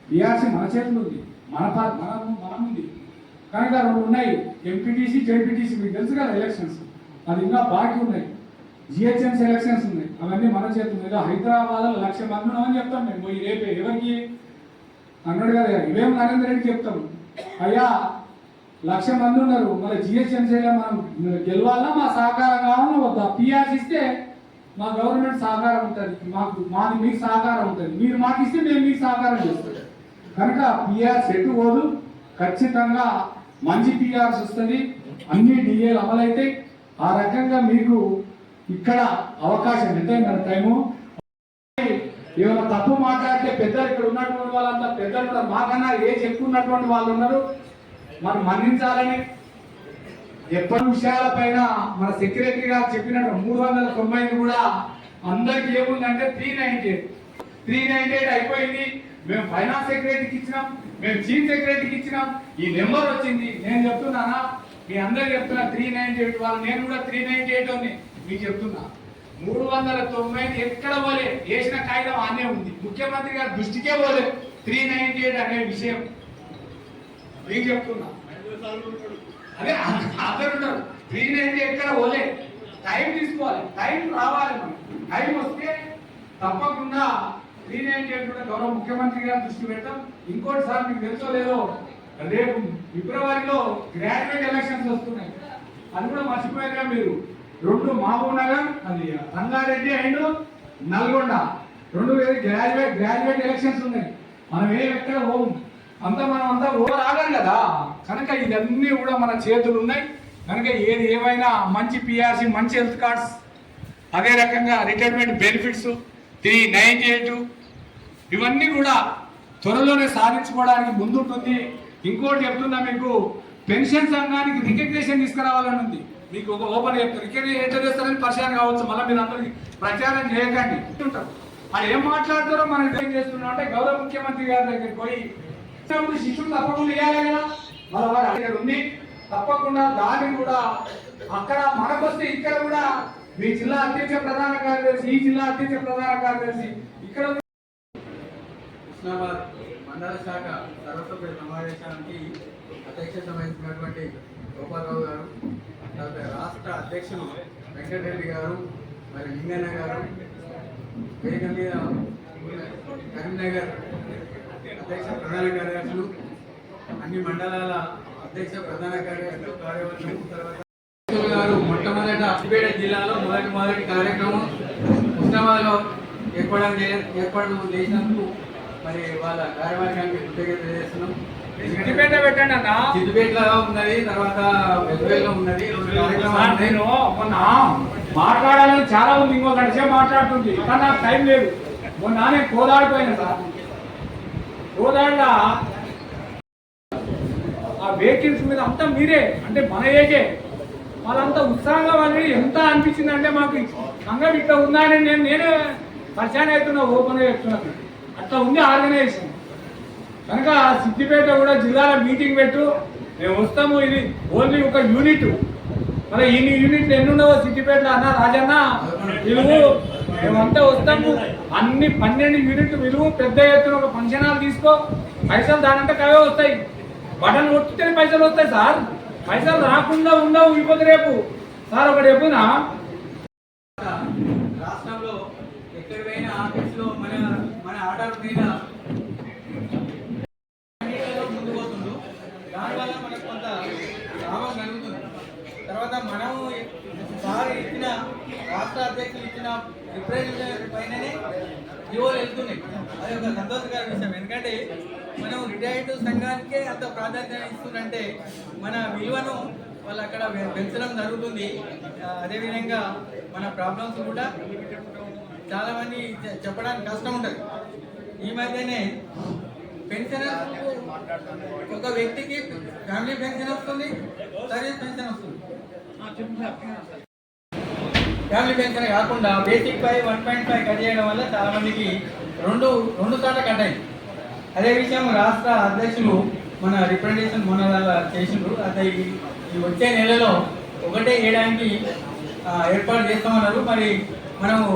Speaker 3: పిఆర్సీ మన చేతులు ఉంది, మన ఉంది కనుక 2 ఉన్నాయి. ఎంపీటీసీ, జెడ్పీటీసీ మీకు తెలుసు కదా ఎలక్షన్స్, అది ఇంకా బాకీ ఉన్నాయి. జిహెచ్ఎంసీ ఎలక్షన్స్ ఉన్నాయి, అవన్నీ మన చేతులు. హైదరాబాద్లో 1,00,000 మంది ఉన్నామని చెప్తాం మేము. పోయి రేపే ఎవరికి అన్నాడు కదా, ఇవేం నరేంద్ర రెడ్డికి చెప్తాం, అయ్యా 1,00,000 మంది ఉన్నారు, మన జిహెచ్ఎంసీలో మనం గెలవాలా, మా సహకారం కావాలన్నా వద్దా? పిఆర్సీ ఇస్తే మా గవర్నమెంట్ సహకారం ఉంటుంది, మాది మీకు సహకారం ఉంటుంది. మీరు మాకు ఇస్తే మేము మీకు సహకారం చేస్తాం. కనుక పిఆర్సీ ఎటు పోదు, ఖచ్చితంగా మంచి పిఆర్సీ వస్తుంది. అన్ని డిఏలు అమలైతే ఆ రకంగా మీకు ఇక్కడ అవకాశం అంటే మన టైము. ఏమైనా తప్పు మాట్లాడితే పెద్దలు ఇక్కడ ఉన్నటువంటి వాళ్ళంతా పెద్దలు కూడా మాకన్నా ఏజ్ ఎక్కువ ఉన్నటువంటి వాళ్ళు ఉన్నారు, మనం మన్నించాలని. ఎప్పటి విషయాల పైన మన సెక్రటరీ గారు చెప్పినట్టు 390 కూడా అందరికి ఏముందంటే 398 అయిపోయింది. మేము ఫైనాన్స్ సెక్రటరీకి ఇచ్చినాం, మేము చీఫ్ సెక్రటరీకి ఇచ్చినాం, ఈ నెంబర్ వచ్చింది. నేను చెప్తున్నానా, మీ అందరికి చెప్తున్నా, 398 వాళ్ళు. నేను కూడా 398 అని మీకు చెప్తున్నా. 390 ఎక్కడ పోలే, వేసిన కాగితం ఆనే ఉంది, ముఖ్యమంత్రి గారి దృష్టికే పోలే 398 అనే విషయం మీకు చెప్తున్నా. అదే అందరు ఉంటారు, 398 ఎక్కడ పోలే. టైం తీసుకోవాలి, టైం రావాలి. మనం టైం వస్తే తప్పకుండా 398 కూడా గౌరవ ముఖ్యమంత్రి గారి దృష్టి పెడతాం. ఇంకోటి సార్ మీకు తెలుసో లేదో, రేపు ఫిబ్రవరిలో గ్రాడ్యుయేట్ ఎలక్షన్స్ వస్తున్నాయి, అది కూడా మర్చిపోయారా మీరు. 2 మహబూబ్ నగర్, అది Rangareddy and Nalgonda, 2 graduate elections ఉన్నాయి. మనం ఎక్కడ హోం మనం అంతా రాగాలి కదా. కనుక ఇవన్నీ కూడా మన చేతులు ఉన్నాయి. కనుక ఏది ఏమైనా మంచి పిఆర్సీ, మంచి హెల్త్ కార్డ్స్, అదే రకంగా రిటైర్మెంట్ బెనిఫిట్స్ 398 ఇవన్నీ కూడా త్వరలోనే సాధించుకోవడానికి ముందుంటుంది. ఇంకోటి చెప్తున్నా, మీకు పెన్షన్ సంఘానికి రికగ్నేషన్ తీసుకురావాలని ఉంది. మీకు ఒక ఓపెన్ రికగ్నేషన్ ఎట్లా చేస్తారని పరిచయం కావచ్చు, మళ్ళీ మీరు అందరికి ప్రచారం చేయకండి. అది ఏం మాట్లాడతారో మనం ఏం చేస్తున్నాం అంటే, గౌరవ ముఖ్యమంత్రి గారి దగ్గరికి పోయి శిశువులు తప్పకుండా ఇవ్వాలి కదా, మన వారి దగ్గర ఉంది. తప్పకుండా దాన్ని కూడా అక్కడ మనకొస్తే ఇక్కడ కూడా మీ జిల్లా అధ్యక్ష ప్రధాన కార్యదర్శి, ఈ జిల్లా అధ్యక్ష ప్రధాన కార్యదర్శి ఇక్కడ
Speaker 4: హుస్నాబాద్ మండల శాఖ సర్వసభ్య సమావేశానికి అధ్యక్షత వహించినటువంటి గోపాలరావు గారు, తర్వాత రాష్ట్ర అధ్యక్షులు వెంకటరెడ్డి గారు, మరి లింగన్న గారు, వేదిక మీద కరీంనగర్ అధ్యక్ష ప్రధాన కార్యదర్శులు, అన్ని మండలాల అధ్యక్ష ప్రధాన కార్యదర్శులు, కార్యవర్గం, తర్వాత గారు మొట్టమొదట సిద్దిపేట జిల్లాలో మొదటి కార్యక్రమం హుస్నాబాద్లో ఏర్పాటు చేసినందుకు మరి వాళ్ళ కార్యవర్గానికి కృతజ్ఞత చేస్తున్నాం.
Speaker 3: సిద్దిపేట పెట్టండి అన్న.
Speaker 4: సిద్దిపేటలో ఉన్నది, తర్వాత వెలుగులో ఉన్నది.
Speaker 3: నేను మొన్న మాట్లాడాలని చాలా ఉంది, ఇంకో గంట మాట్లాడుతుంది కానీ నాకు టైం లేదు. మొన్న నేను కోదాడిపోయినా సార్, కోదాడ ఆ వెహికల్స్ మీద అంతా మీరే అంటే మన ఏజే వాళ్ళంతా ఉత్సాహంగా వాళ్ళు ఎంత అనిపించింది అంటే మాకు సంఘం ఇట్లా ఉందని నేనే పరిచయం అవుతున్నా, ఓపెన్గా చెప్తున్నాను. అట్లా ఉంది ఆర్గనైజేషన్. కనుక సిద్దిపేట కూడా జిల్లాలో మీటింగ్ పెట్టు, మేము వస్తాము. ఇది ఓన్లీ ఒక యూనిట్, మరి ఇన్ని యూనిట్లు ఎన్ని ఉండవో సిద్దిపేటలో అన్న రాజన్న విలువ, మేమంతా వస్తాము. అన్ని 12 యూనిట్లు విలువ, పెద్ద ఎత్తున ఒక ఫంక్షన్ హాల్ తీసుకో, పైసలు దానంటే కవే వస్తాయి. బటన్ కొట్టుతేనే పైసలు వస్తాయి సార్, పైసలు రాకుండా ఉండవు. ఇవ్వదు రేపు సార్ ఒకటి చెప్పునా,
Speaker 4: రాష్ట్రంలో ఎక్కడ పోయినా ఆఫీసులో మన ఆర్డర్ మీద ముందు పోతుండ్రు, దానివల్ల మనకు కొంత లాభం కలుగుతుంది. తర్వాత మనం సార్ ఇచ్చిన రాష్ట్ర అధ్యక్షులు ఇచ్చిన రిప్రజెంటేటివ్ పైననే జీవోలు వెళ్తున్నాయి. అది ఒక సంతోషకర విషయం. ఎందుకంటే మనం రిటైర్డ్ సంఘానికే అంత ప్రాధాన్యత ఇస్తుందంటే మన విలువను వాళ్ళు అక్కడ పెంచడం జరుగుతుంది. అదేవిధంగా మన ప్రాబ్లమ్స్ కూడా చాలామంది చెప్పడానికి కష్టం ఉంటుంది. ఈ మధ్యనే పెన్షన్ ఒక వ్యక్తికి ఫ్యామిలీ పెన్షన్ వస్తుంది, సర్వీస్ పెన్షన్ వస్తుంది. ఫ్యామిలీ పెన్షన్ కాకుండా బేసిక్ పై 1.5 కట్ చేయడం వల్ల చాలా మందికి రెండు సార్లు కట్ అయింది. అదే విషయం రాష్ట్ర అధ్యక్షులు మన రిప్రజెంటేషన్ మొన్న చేసిండ్రు. అదే ఈ వచ్చే నెలలో 1 వేయడానికి ఏర్పాటు చేస్తామన్నారు. మరి మనము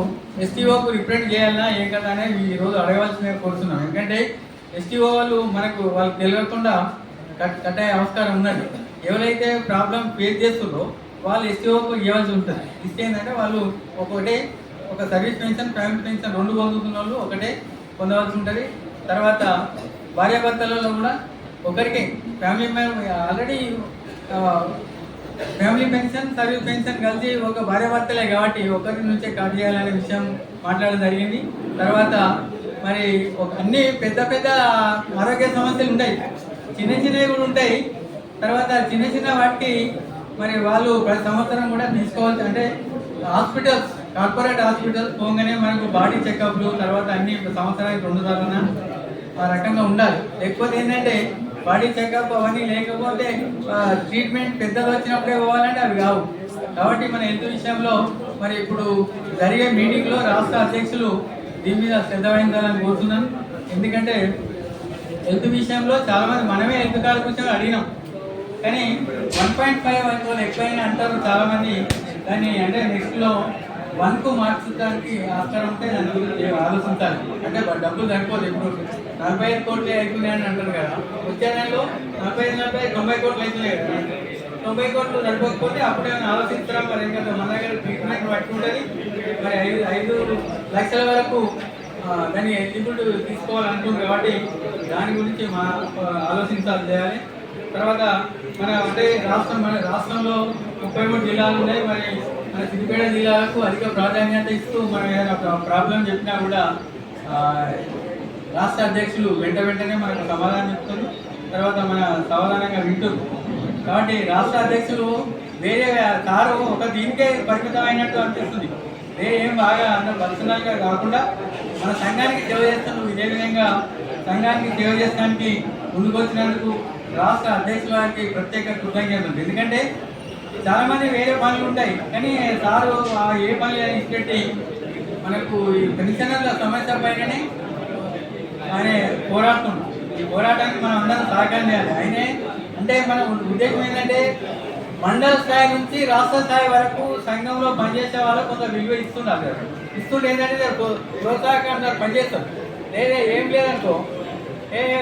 Speaker 4: ఎస్టీఓకు రిప్రజెంట్ చేయాలన్నా ఏం కదా అనేది ఈరోజు అడగవలసిన కోరుతున్నాం. ఎందుకంటే ఎస్టీఓ వాళ్ళకు తెలియకుండా కట్ అయ్యే ఆస్కారం ఉన్నది. ఎవరైతే ప్రాబ్లం ఫేస్ చేస్తుందో వాళ్ళు ఎస్టీఓకు ఇవ్వాల్సి ఉంటుంది. ఇస్తే ఏంటంటే వాళ్ళు ఒక సర్వీస్ పెన్షన్, ఫ్యామిలీ పెన్షన్ 2 పొందుతున్న వాళ్ళు ఒకటే పొందవలసి ఉంటుంది. తర్వాత భార్యాభర్తలలో కూడా ఒకరికి already family pension, service pension కలిసి ఒక భార్యాభర్తలే కాబట్టి ఒకరి నుంచే కట్ చేయాలనే విషయం మాట్లాడడం జరిగింది. తర్వాత మరి అన్ని పెద్ద ఆరోగ్య సమస్యలు ఉంటాయి, చిన్నవి కూడా ఉంటాయి. తర్వాత చిన్న వాటికి మరి వాళ్ళు ప్రతి సంవత్సరం కూడా తీసుకోవాలి. అంటే హాస్పిటల్స్, కార్పొరేట్ హాస్పిటల్స్ పోగానే మనకు బాడీ చెకప్లు, తర్వాత అన్ని సంవత్సరానికి 2 సార్లు ఆ రకంగా ఉండాలి. లేకపోతే ఏంటంటే బాడీ చెకప్ అవన్నీ లేకపోతే ట్రీట్మెంట్ పెద్దలు వచ్చినప్పుడే పోవాలంటే అవి కావు. కాబట్టి మన హెల్త్ విషయంలో మరి ఇప్పుడు జరిగే మీటింగ్లో రాష్ట్ర అధ్యక్షులు దీని మీద శ్రద్ధ వహించాలని కోరుతున్నాను. ఎందుకంటే హెల్త్ విషయంలో చాలామంది మనమే హెల్త్ కార్డు విషయంలో అడిగినాం, కానీ 1.5 వరకు ఎక్కువైనా అంటారు చాలామంది. దాన్ని అంటే నెక్స్ట్లో 1కు మార్చడానికి ఆస్కారం ఉంటే దాని గురించి ఆలోచించాలి. అంటే డబ్బులు సరిపోదు. ఇప్పుడు 45 కోట్లు అవుతున్నాయని అంటారు కదా, వచ్చే నెలలో 90 కోట్లు అవుతున్నాయి కదా. 90 కోట్లు సరిపోకపోతే అప్పుడే ఆలోచిస్తారా మరి? ఎందుకంటే మన దగ్గర ట్రీట్మెంట్ పట్టుకుంటుంది. మరి 5 లక్షల వరకు దాన్ని ఎలిజిబుల్ తీసుకోవాలనుకుంటుంది. కాబట్టి దాని గురించి ఆలోచించాలి చేయాలి. తర్వాత మన రాష్ట్రంలో 33 జిల్లాలు ఉన్నాయి. మరి మన సిద్దిపేట జిల్లాలకు అధిక ప్రాధాన్యత ఇస్తూ మనం ఏదైనా ప్రాబ్లం చెప్పినా కూడా రాష్ట్ర అధ్యక్షులు వెంటనే మనకు సమాధానం చెప్తారు. తర్వాత మన సమాధానంగా వింటారు. కాబట్టి రాష్ట్ర అధ్యక్షులు వేరే కారు ఒక దీనికే పరిమితం అయినట్టు అనిపిస్తుంది. వేరే ఏం బాగా అంత పర్సనల్గా కాకుండా మన సంఘానికి సేవ చేస్తున్నాం. ఇదే విధంగా సంఘానికి సేవ చేయడానికి ముందుకు వచ్చినందుకు రాష్ట్ర అధ్యక్షుల వారికి ప్రత్యేక కృతజ్ఞతలు. ఎందుకంటే చాలామంది వేరే పనులు ఉంటాయి, కానీ సారు ఏ పనులు ఇచ్చిపెట్టి మనకు ఈ పెన్షనర్ల సమస్య పైననే ఆయన పోరాడుతున్నాం. ఈ పోరాటానికి మనం అందరం సహకారం చేయాలి. ఆయనే అంటే మన ఉద్దేశం ఏంటంటే మండల స్థాయి నుంచి రాష్ట్ర స్థాయి వరకు సంఘంలో పనిచేసే వాళ్ళకు కొంత విలువ ఇస్తున్నారు కదా. ఇస్తుంటే ఏంటంటే ప్రోత్సాహకరంగా పనిచేస్తారు. లేదా ఏం లేదనుకో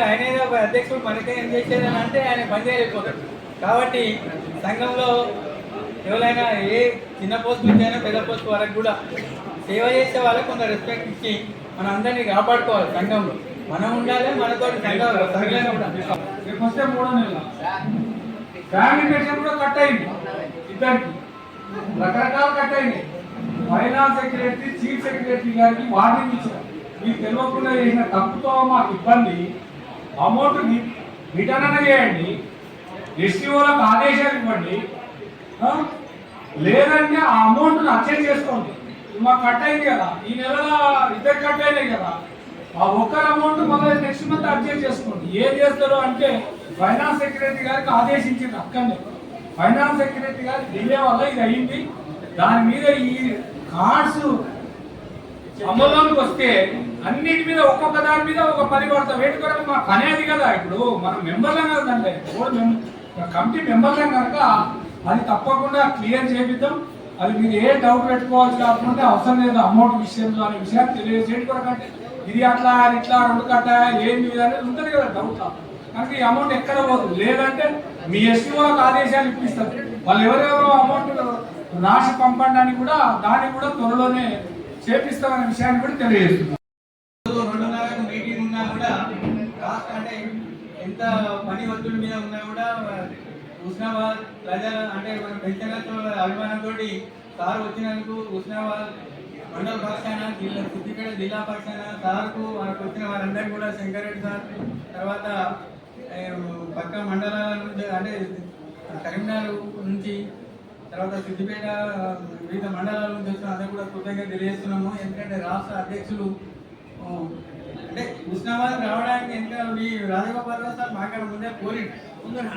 Speaker 4: ఆయన ఏదో అధ్యక్షుడు మనకే ఏం చేసేదని అంటే ఆయన పని చేయలేకపోతాడు. కాబట్టి సంఘంలో ఎవరైనా ఏ చిన్న పోస్ట్ నుంచి అయినా పెద్ద పోస్ట్ వరకు కూడా సేవ చేసే వాళ్ళకి కొంత రెస్పెక్ట్ ఇచ్చి మనం అందరినీ కాపాడుకోవాలి. సంఘంలో మనం ఉండాలి, మనతో సంఘంలో కూడా.
Speaker 3: రేపు వస్తే 3 నెలలు ఫ్యామిలీ పెన్షన్ కూడా కట్ అయింది, ఇద్దరికి రకరకాలు కట్ అయింది. ఫైనాన్స్ సెక్రటరీ, చీఫ్ సెక్రటరీ గారికి వార్నింగ్ ఇచ్చారు, మీకు తెలియకుండా చేసిన తప్పుతో మాకు ఇబ్బంది, అమౌంట్ రిటర్న్ చేయండి, ఎస్టీఓలకు ఆదేశాలు ఇవ్వండి, లేదంటే ఆ అమౌంట్ను అడ్జస్ట్ చేసుకోండి. మాకు కట్ అయింది కదా, ఈ నెల ఇద్దరు కట్ అయినాయి కదా, ఆ ఒక్కరి అమౌంట్ మళ్ళీ నెక్స్ట్ మంత్ అడ్జస్ట్ చేసుకోండి. ఏం చేస్తారు అంటే ఫైనాన్స్ సెక్రటరీ గారికి ఆదేశించింది. అక్కడనే ఫైనాన్స్ సెక్రటరీ గారి డిలే వల్ల ఇది అయింది. దాని మీద ఈ కార్డ్స్ అమల్లోకి వస్తే అన్నిటి మీద ఒక్కొక్క దాని మీద ఒక 10 పడతాం. వేటి కొరకు మాకు అనేది కదా, ఇప్పుడు మనం మెంబర్లం కదంటే కమిటీ మెంబర్లం కనుక అది తప్పకుండా క్లియర్ చేపిద్దాం. అది మీరు ఏ డౌట్ పెట్టుకోవాల్సి కాకుండా అవసరం లేదు అమౌంట్ విషయంలో అనే విషయాన్ని తెలియజేయడం కొరకు. అంటే ఇది అట్లా ఇట్లా 2 కట్ట ఏంది అనేది ఉంటుంది కదా డౌట్. కనుక ఈ అమౌంట్ ఎక్కడ పోదు, లేదంటే మీ ఎస్టీఓలకు ఆదేశాలు ఇప్పిస్తారు. వాళ్ళు ఎవరెవరో అమౌంట్ రాసి పంపడానికి కూడా దాన్ని కూడా త్వరలోనే చేపిస్తామనే విషయాన్ని కూడా తెలియజేస్తున్నాం.
Speaker 4: 2:30కు మీటింగ్ ఉన్నా కూడా రాష్ట్ర అంటే ఎంత పని ఒత్తిడి మీద ఉన్నా కూడా హుస్నాబాద్ ప్రజల అంటే మన పెన్షనర్స్ అభిమానంతో సార్ వచ్చినందుకు హుస్నాబాద్ మండల పక్షాన సిద్దిపేట జిల్లా పక్షాన సార్కు మనకు వచ్చిన వారందరూ కూడా శంకరెడ్డి సార్, తర్వాత పక్క మండలాల నుంచి అంటే కరీంనగర్ నుంచి, తర్వాత సిద్దిపేట వివిధ మండలాల నుంచి వచ్చిన అందరూ కూడా కృతజ్ఞత తెలియజేస్తున్నాము. ఎందుకంటే రాష్ట్ర అధ్యక్షులు అంటే హుస్నాబాద్ రావడానికి ఎంత మీ రాజగోపాల్ రావు సార్ మాక్కడ ముందే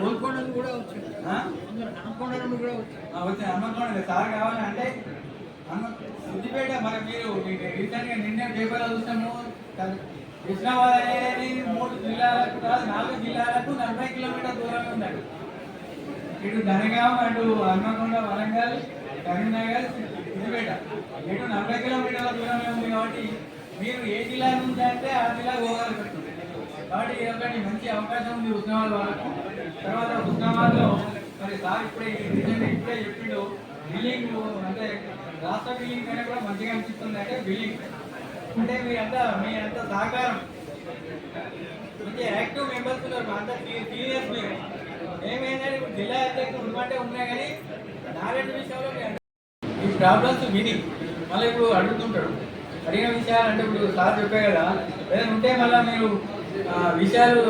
Speaker 4: కోరుకోవడానికి కూడా వచ్చారు, హన్మకొండ సార్ కావాలి అంటే సిద్దిపేట మన మీరు రీసెంట్గా నిన్నే పేపర్లో చూసాము. హుస్నాబాద్ అనేది 3 జిల్లాలకు కాదు 4 జిల్లాలకు 40 కిలోమీటర్ల దూరంలో ఉందండి. ఇటు జనగాం, అటు హన్మకొండ, వరంగల్, కరీంనగర్, సిద్దిపేట ఇటు 40 కిలోమీటర్ల దూరంలో ఉంది. కాబట్టి మీరు ఏ జిల్లా నుంచి అంటే ఆ జిల్లా పోగలుగుతుంది. కాబట్టి ఒకటి మంచి అవకాశం ఉంది హుస్నాబాద్ వాళ్ళకు. తర్వాత హుస్నాబాద్లో మరి సార్ ఇప్పుడే చెప్పిండు బిల్లింగ్ అంటే రాష్ట్ర బిల్లింగ్ కన్నా కూడా మంచిగా అనిపిస్తుంది. అంటే బిల్లింగ్ అంటే మీ అంత సహకారం మంచి యాక్టివ్ మెంబర్స్ ఉన్నారు, అంతా సీనియర్స్. మీరు ఏమైందంటే ఇప్పుడు జిల్లా అధ్యక్షులు ఉన్నట్టే ఉన్నాయి కానీ నాలెడ్జ్ విషయంలో ఈ ప్రాబ్లమ్స్ విని మళ్ళీ ఇప్పుడు అడుగుతుంటాడు. అడిగిన విషయాలు అంటే ఇప్పుడు సార్ చెప్పే కదా, ఏదైనా ఉంటే మళ్ళీ మీరు విషయాలు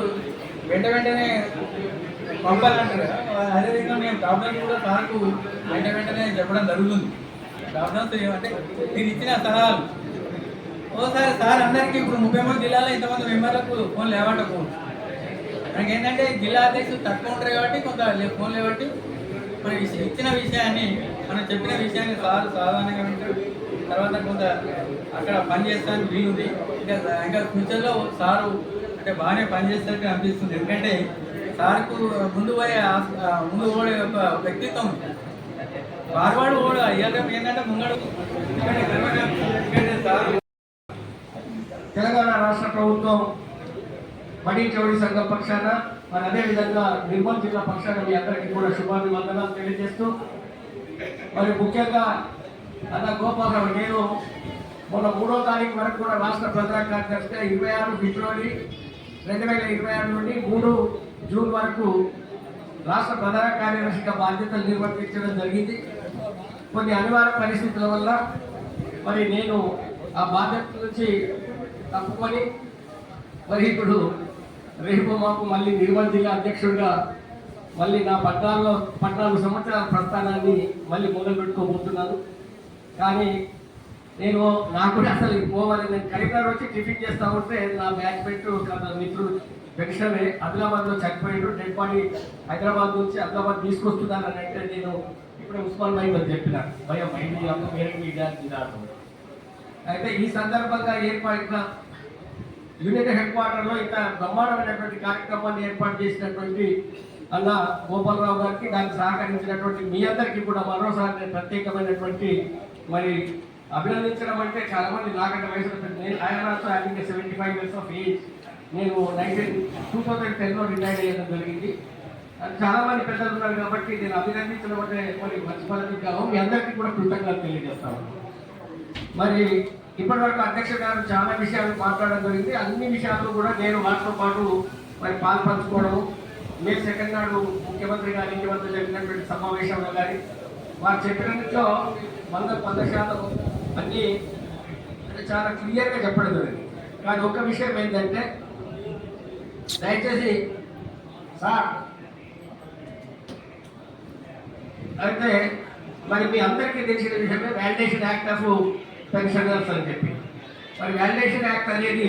Speaker 4: వెంటనే పంపాలంటారు కదా. అదేవిధంగా మేము ప్రాబ్లమ్స్ కూడా సార్కు వెంటనే చెప్పడం జరుగుతుంది. ప్రాబ్లమ్స్ ఏమంటే మీరు ఇచ్చిన సలహాలు ఓసారి సార్ అందరికీ ఇప్పుడు 33 జిల్లాలో ఇంతమంది మెంబర్లకు ఫోన్ లేవటప్పుడు మనకి ఏంటంటే జిల్లా అధ్యక్షులు తక్కువ ఉంటారు కాబట్టి కొంత ఫోన్ లేవట్టి మన ఇచ్చిన విషయాన్ని మనం చెప్పిన విషయాన్ని సార్ సాధారణంగా వింటారు. తర్వాత కొంత అక్కడ పనిచేస్తానికి వీలుంది. ఇంకా ఫ్యూచర్లో సారు అంటే బాగానే పనిచేస్తానికి అనిపిస్తుంది. ఎందుకంటే సార్కు ముందు పోయే ఒక వ్యక్తిత్వం ఉంది. ఫార్వర్డ్ కూడా ఇవాళ ఏంటంటే ముంగడు సారు
Speaker 5: తెలంగాణ రాష్ట్ర ప్రభుత్వం బడి చౌడి సంఘం పక్షాన మరి అదేవిధంగా నిర్మల్ జిల్లా పక్షాన మీ అందరికీ కూడా శుభాభివందనాలు తెలియజేస్తూ మరి ముఖ్యంగా అన్న గోపాలరావు నేను మొన్న 3వ తారీఖు వరకు కూడా రాష్ట్ర ప్రధాన కార్యదర్శిగా 26 ఫిబ్రవరి 2026 నుండి 3 జూన్ వరకు రాష్ట్ర ప్రధాన కార్యదర్శిగా బాధ్యతలు నిర్వర్తించడం జరిగింది. కొన్ని అనివార్య పరిస్థితుల వల్ల మరి నేను ఆ బాధ్యత నుంచి తప్పుకొని మరి ఇప్పుడు రేపు మాకు మళ్ళీ నిర్మల్ జిల్లా అధ్యక్షుడిగా మళ్ళీ నా 14 సంవత్సరాల ప్రస్థానాన్ని మళ్ళీ మొదలు పెట్టుకోబోతున్నాను. కానీ నాకు కూడా అసలు పోవాలి. నేను కరీంనగర్ వచ్చి టిఫిన్ చేస్తా ఉంటే నా బ్యాచ్మేట్ మిత్రుడు పెన్షనే ఆదిలాబాద్లో చనిపోయాడు, డెడ్ బాడీ హైదరాబాద్ నుంచి ఆదిలాబాద్ తీసుకొస్తున్నానని అంటే నేను ఇప్పుడే ఉస్మాన్ భాయ్ గారు చెప్పినాను భయం అయితే ఈ సందర్భంగా ఏర్పడిన యూనిట్ హెడ్ క్వార్టర్లో ఇంత బ్రహ్మాండమైనటువంటి కార్యక్రమాన్ని ఏర్పాటు చేసినటువంటి అన్న గోపాలరావు గారికి, దానికి సహకరించినటువంటి మీ అందరికీ కూడా మరోసారి నేను ప్రత్యేకమైనటువంటి మరి అభినందించడం. అంటే చాలా మంది నాకంటే వయసు నేను also having 75 years of age. నేను 2010లో రిటైర్ అయ్యడం జరిగింది. చాలా మంది పెద్దలు ఉన్నారు కాబట్టి నేను అభినందించడం అంటే మరి మంచి పద్ధతి కాదు. మీ అందరికీ కూడా కృతజ్ఞతలు తెలియజేస్తాను. మరి ఇప్పటివరకు అధ్యక్ష గారు చాలా విషయాలు మాట్లాడడం జరిగింది. అన్ని విషయాలు కూడా నేను వాటితో పాటు మరి పాల్పంచుకోవడము, మే 2 నాడు ముఖ్యమంత్రి గారి ఇంటి వద్ద జరిగినటువంటి సమావేశంలో కానీ వారు చెప్పినట్లో 100% అన్ని చాలా క్లియర్గా చెప్పడం జరిగింది. కానీ ఒక్క విషయం ఏంటంటే, దయచేసి సార్ అయితే మరి మీ అందరికీ తెలిసిన విషయమే వాలిడేషన్ యాక్ట్ ఆఫ్ పెన్షనర్స్ అని చెప్పి. మరి వాలిడేషన్ యాక్ట్ అనేది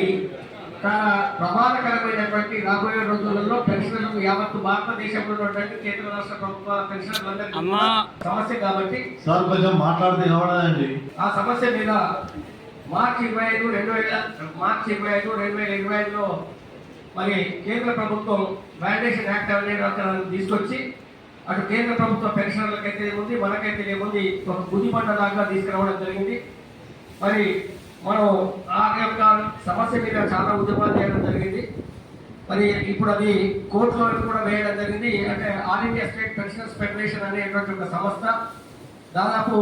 Speaker 5: చాలా ప్రమాదకరమైనటువంటి రాబోయే రోజులలో పెన్షనర్లకు యావత్తు భారతదేశంలో ఉన్నటువంటి కేంద్ర రాష్ట్ర ప్రభుత్వ పెన్షనర్లందరికీ సమస్య కాబట్టి
Speaker 6: సార్ కొంచెం మాట్లాడితే ఎవడండి
Speaker 5: ఆ సమస్య మీద మార్చి 25, 2025లో మరి కేంద్ర ప్రభుత్వం వాలిడేషన్ యాక్ట్ అనేది తీసుకొచ్చి అటు కేంద్ర ప్రభుత్వ పెన్షనర్లకైతే ఏముంది, మనకైతే ఏముంది, ఒక గుదిబండలాగా తీసుకురావడం జరిగింది. మరి మనం ఆ యొక్క సమస్య మీద చాలా ఉద్యమాలు చేయడం జరిగింది. మరి ఇప్పుడు అది కోర్టులో కూడా వేయడం జరిగింది. అంటే all India state pensioners federation అనేటువంటి ఒక సంస్థ, దాదాపు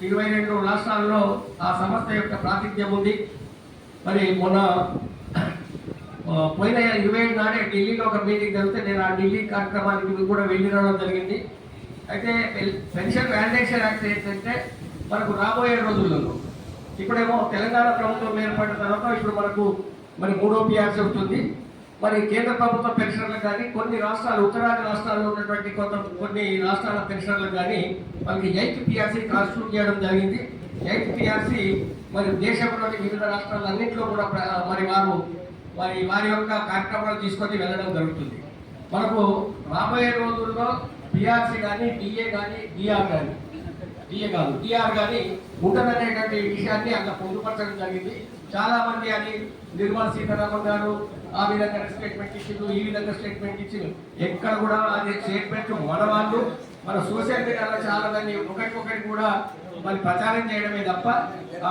Speaker 5: 22 రాష్ట్రాల్లో ఆ సంస్థ యొక్క ప్రాతినిధ్యం ఉంది. మరి మొన్న పోయిన 27 నాడే ఢిల్లీలో ఒక మీటింగ్ జరిగితే నేను ఆ ఢిల్లీ కార్యక్రమానికి కూడా వెళ్ళి రావడం జరిగింది. అయితే పెన్షన్ వాలిడేషన్ యాక్ట్ ఏంటంటే మనకు రాబోయే రోజులలో ఇప్పుడేమో తెలంగాణ ప్రభుత్వం ఏర్పడిన తర్వాత ఇప్పుడు మనకు మరి 3వ పిఆర్సీ ఉంటుంది. మరి కేంద్ర ప్రభుత్వ పెన్షనర్లకు కానీ కొన్ని రాష్ట్రాలు ఉత్తరాది రాష్ట్రాల్లో ఉన్నటువంటి కొన్ని రాష్ట్రాల పెన్షనర్లకు కానీ మనకి 8th పిఆర్సీ కాన్స్టిట్యూట్ చేయడం జరిగింది. 8th పిఆర్సీ మరి దేశంలోని వివిధ రాష్ట్రాలన్నింటిలో కూడా మరి వారి యొక్క కార్యక్రమాలు తీసుకొని వెళ్ళడం జరుగుతుంది. మనకు రాబోయే రోజుల్లో పిఆర్సీ కానీ డిఆర్ కానీ ఉంటుందనేటువంటి విషయాన్ని అక్కడ పొందుపరచడం జరిగింది. చాలా మంది అది నిర్మలా సీతారామన్ గారు ఆ విధంగా స్టేట్మెంట్ ఇచ్చిండ్రు, ఈ విధంగా స్టేట్మెంట్ ఇచ్చిండ్రు. ఎక్కడ కూడా అది స్టేట్మెంట్ మన వాళ్ళు మన సోషల్ మీడియాలో చాలా దాన్ని ఒకరికొకరి కూడా మరి ప్రచారం చేయడమే తప్ప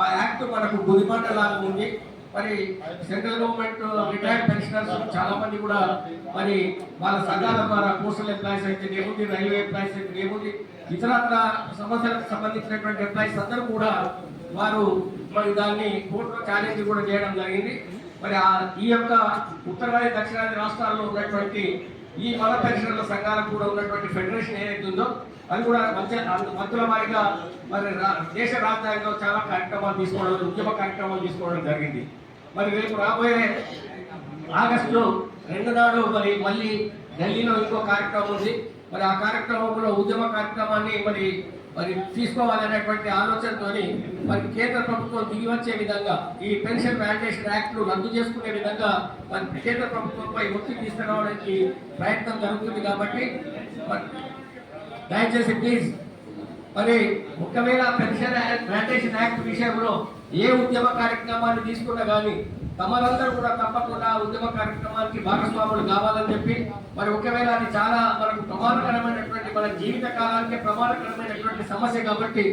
Speaker 5: ఆ యాక్ట్ మనకు గుదిబండలాగా ఉంది. మరి సెంట్రల్ గవర్నమెంట్ రిటైర్డ్ పెన్షనర్స్ చాలా మంది కూడా మరి వాళ్ళ సంఘాల ద్వారా పోస్టల్ ఎంప్లాయీస్ అయితే ఏముంది, రైల్వే ఎంప్లాయీస్ అయితే ఏముంది, ఇతరత్ర సమస్యలకు సంబంధించినటువంటి ఎంప్లాయీస్ అందరూ కూడా వారు మరి దాన్ని కోర్టులో ఛాలెంజ్ కూడా చేయడం జరిగింది. మరి ఈ యొక్క ఉత్తరాది దక్షిణాది రాష్ట్రాల్లో ఉన్నటువంటి ఈ మల పెన్షనర్ల సంఘాలకు కూడా ఉన్నటువంటి ఫెడరేషన్ ఏదైతే ఉందో అది కూడా మంత్రుల వారిగా మరి దేశ రాజధానిలో చాలా కార్యక్రమాలు తీసుకోవడం, ఉద్యమ కార్యక్రమాలు తీసుకోవడం జరిగింది. మరి రేపు రాబోయే ఆగస్టు 2 నాడు మరి మళ్ళీ ఢిల్లీలో ఇంకో కార్యక్రమం ఉంది. మరి ఆ కార్యక్రమంలో ఉద్యమ కార్యక్రమాన్ని మరి తీసుకోవాలనేటువంటి ఆలోచనతో మరి కేంద్ర ప్రభుత్వం దిగి వచ్చే విధంగా ఈ పెన్షన్ వాలిడేషన్ యాక్ట్ రద్దు చేసుకునే విధంగా మరి కేంద్ర ప్రభుత్వంపై ఒత్తిడి తీసుకురావడానికి ప్రయత్నం జరుగుతుంది. కాబట్టి దయచేసి ప్లీజ్ మరి ఒకవేళ పెన్షన్ వాలిడేషన్ యాక్ట్ విషయంలో ఏ ఉద్యమ కార్యక్రమాన్ని తీసుకున్నా కానీ తమరందరూ కూడా తప్పకుండా ఉద్యమ కార్యక్రమానికి భాగస్వాములు కావాలని చెప్పి మరి ఒకవేళ అది చాలా మనకు ప్రమాదకరమైనటువంటి మన జీవిత కాలానికి ప్రమాదకరమైనటువంటి సమస్య కాబట్టి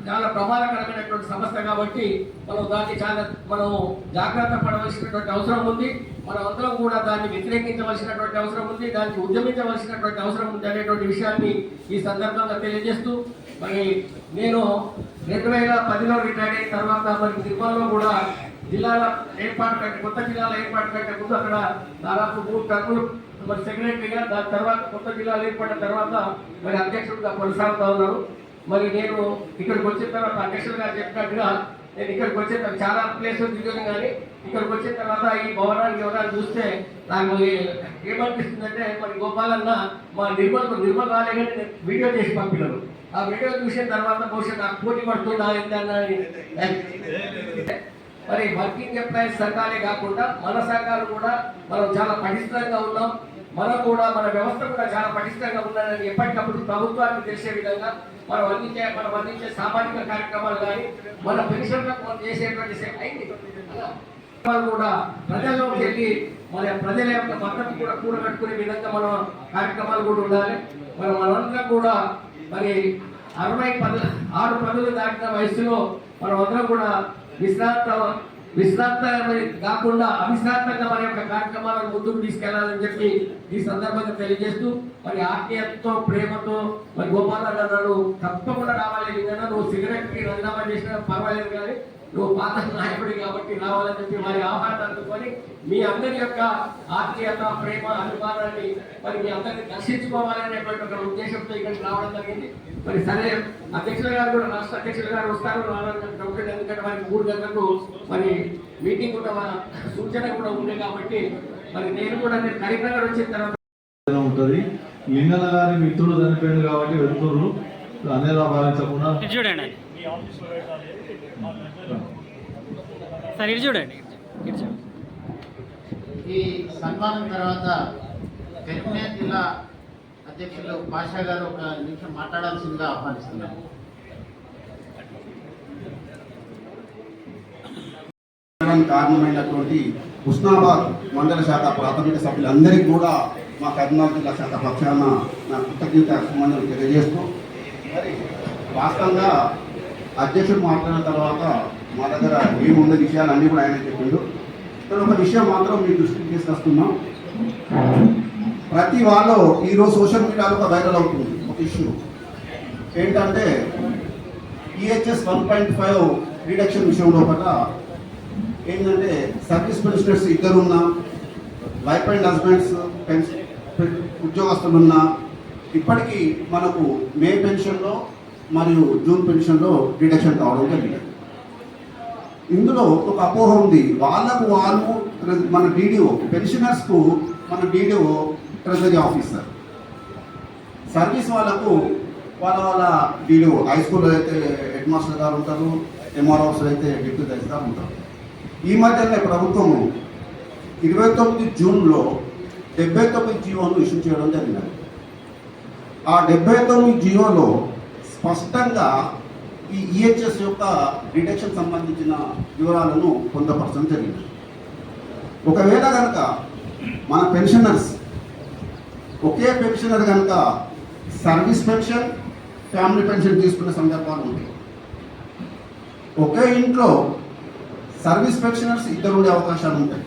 Speaker 5: చాలా ప్రమాదకరమైనటువంటి సమస్య కాబట్టి దాన్ని మనం జాగ్రత్త పడవలసినటువంటి అవసరం ఉంది. మనం అందరం కూడా దాన్ని వ్యతిరేకించవలసినటువంటి అవసరం ఉంది, దానికి ఉద్యమించవలసినటువంటి అవసరం ఉంది అనేటువంటి విషయాన్ని ఈ సందర్భంగా తెలియజేస్తూ మరి నేను 2010లో రిటైర్ అయిన తర్వాత మరి నిర్మల్లో కూడా జిల్లాల ఏర్పాటు కంటే కొత్త జిల్లాల ఏర్పాటు కంటే ముందు అక్కడ దాదాపు 3 టర్ములు మరి సెక్రటరీగా, దాని తర్వాత కొత్త జిల్లాలు ఏర్పడిన తర్వాత మరి అధ్యక్షుడిగా కొనసాగుతా ఉన్నారు. మరి నేను ఇక్కడికి వచ్చిన తర్వాత అధ్యక్షులు గారు చెప్పినట్టుగా నేను ఇక్కడికి వచ్చిన చాలా ప్లేసెస్ తిరిగాను. కానీ ఇక్కడికి వచ్చిన తర్వాత ఈ భవనానికి ఎవరైనా చూస్తే నాకు ఏమనిపిస్తుందంటే మరి గోపాలన్న మా నిర్మల్ రాలేగానే వీడియో చేసి పంపినాను. ఆ వీడియో చూసిన తర్వాత బహుశా నాకు పోటీ పడుతుందా ఏంటన్నా. మరి వర్కింగ్ ఎంప్లాయీస్ సంఘాలే కాకుండా మన సంఘాలు కూడా మనం చాలా పటిష్టంగా ఉన్నాం. మనం కూడా మన వ్యవస్థ కూడా చాలా పటిష్టంగా ఉండాలని ఎప్పటికప్పుడు ప్రభుత్వానికి తెలిసే విధంగా మనం అందించే సామాజిక కార్యక్రమాలు కానీ మన పెన్షన్లకు మనం చేసేటువంటి వాళ్ళు కూడా ప్రజల్లోకి వెళ్ళి మన ప్రజల యొక్క మద్దతు కూడా కూడగట్టుకునే విధంగా మన కార్యక్రమాలు కూడా ఉండాలి. మనందరం కూడా మరి 6 పదులు దాటిన వయసులో మనం అందరం కూడా విశ్రాంత కాకుండా అవిశ్రాంతంగా మన యొక్క కార్యక్రమాలను ముందుకు తీసుకెళ్లాలని చెప్పి ఈ సందర్భంగా తెలియజేస్తూ మరి ఆత్మీయతతో ప్రేమతో మరి గోపాలన్న అన్నాడు తప్పకుండా రావాలి. నువ్వు సిగరెట్ కి రాజీనామా చేసినా పర్వాలేదు కానీ నువ్వు పాత నాయకుడి కాబట్టి రావాలని చెప్పి వారి ఆహ్వానం అందుకొని మీ అందరి యొక్క ఆత్మీయత ప్రేమ అభిమానాన్ని మరి మీ అందరినీ దర్శించుకోవాలనేటువంటి ఒక ఉద్దేశంతో ఇక్కడికి రావడం జరిగింది. మరి సరే అధ్యక్షులు గారు కూడా రాష్ట్ర అధ్యక్షులు గారు వస్తారు రావాలని, ఎందుకంటే వారికి 3 గంటలకు మరి మీటింగ్ కూడా సూచన కూడా ఉంది కాబట్టి మరి నేను కరీంనగర్ వచ్చిన తర్వాత
Speaker 6: ఉంటుంది. లింగన్న గారి మిత్రులు చనిపోయింది కాబట్టి వెళ్తున్నారు అనేలా భావించకుండా
Speaker 1: చూడండి సార్, ఇది చూడండి.
Speaker 7: ఈ సన్మానం తర్వాత కరీంనగర్ జిల్లా అధ్యక్షులు పాషా గారు ఒక నిమిషం మాట్లాడాల్సిందిగా ఆహ్వానిస్తున్నారు.
Speaker 8: కారణమైనటువంటి హుస్నాబాద్ మండల శాఖ ప్రాథమిక సభ్యులందరికీ కూడా మా కరీంనగర్ జిల్లా శాఖ పక్షాన నా కృతజ్ఞత సంబంధం తెలియజేస్తూ, మరి వాస్తవంగా అధ్యక్షుడు మాట్లాడిన తర్వాత మా దగ్గర ఏముండే విషయాలు అన్నీ కూడా ఆయన చెప్పిండు. కానీ ఒక విషయం మాత్రం మీ దృష్టికి తీసుకొస్తున్నాం. ప్రతి వాళ్ళు ఈరోజు సోషల్ మీడియాలో ఒక వైరల్ అవుతుంది ఒక ఇష్యూ ఏంటంటే EHS 1.5 రిడక్షన్ విషయంలో ఒకట ఏంటంటే సర్వీస్ పెన్షనర్స్ 2 ఉన్నా, వైఫ్ అండ్ హస్బెండ్స్ ఉద్యోగస్తులున్నా ఇప్పటికీ మనకు మే పెన్షన్లో మరియు జూన్ పెన్షన్లో రిడక్షన్ కావడం జరిగింది. ఇందులో ఒక అపోహ ఉంది. వాళ్ళు మన DDO పెన్షనర్స్కు మన DDO ట్రెజరీ ఆఫీసర్, సర్వీస్ వాళ్ళకు వాళ్ళ DDO హై స్కూల్లో అయితే హెడ్ మాస్టర్ గారు ఉంటారు, MROs అయితే డిప్యూటీ తహసీల్దార్ ఉంటారు. ఈ మధ్యనే ప్రభుత్వము 29 జూన్లో 79 జీవోను ఇష్యూ చేయడం జరిగినది. ఆ 79 జీవోలో స్పష్టంగా ఈ EHS యొక్క రిడక్షన్ సంబంధించిన వివరాలను పొందపరచడం జరిగింది. ఒకవేళ కనుక మన పెన్షనర్స్ ఒకే పెన్షనర్ కనుక సర్వీస్ పెన్షన్, ఫ్యామిలీ పెన్షన్ తీసుకునే సందర్భాలు ఉంటాయి. ఒకే ఇంట్లో సర్వీస్ పెన్షనర్స్ 2 ఉండే అవకాశాలు ఉంటాయి.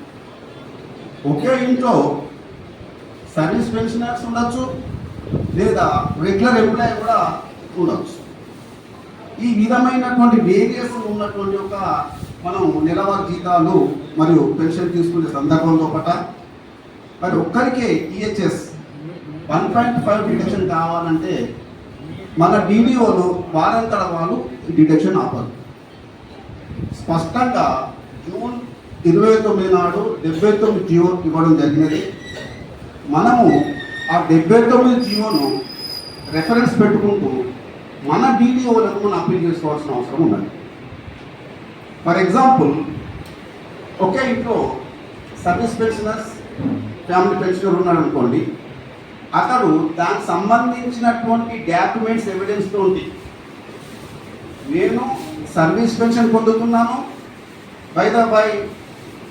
Speaker 8: ఒకే ఇంట్లో సర్వీస్ పెన్షనర్స్ ఉండొచ్చు, లేదా రెగ్యులర్ ఎంప్లాయీ కూడా ఉండొచ్చు. ఈ విధమైనటువంటి వేరియేషన్ ఉన్నటువంటి ఒక మనం నెలవారీ జీతాలు మరియు పెన్షన్ తీసుకునే సందర్భంలో మరి ఒక్కరికే EHS 1.5 డిడక్షన్ కావాలంటే మన DDOలు వారంతర వాళ్ళు డిడక్షన్ ఆపరు. స్పష్టంగా జూన్ 29 నాడు 79 జీవో ఇవ్వడం జరిగినది. మనము ఆ 79 జీవోను రెఫరెన్స్ పెట్టుకుంటూ మన DDOలకు మనం అప్పీల్ చేసుకోవాల్సిన అవసరం ఉన్నది. ఫర్ ఎగ్జాంపుల్, ఒకే ఇంట్లో సర్వీస్ పెన్షనర్స్, ఫ్యామిలీ పెన్షనర్ ఉన్నాడు అనుకోండి, అతడు దానికి సంబంధించినటువంటి డాక్యుమెంట్స్ ఎవిడెన్స్ తోటి నేను సర్వీస్ పెన్షన్ పొందుతున్నాను, బై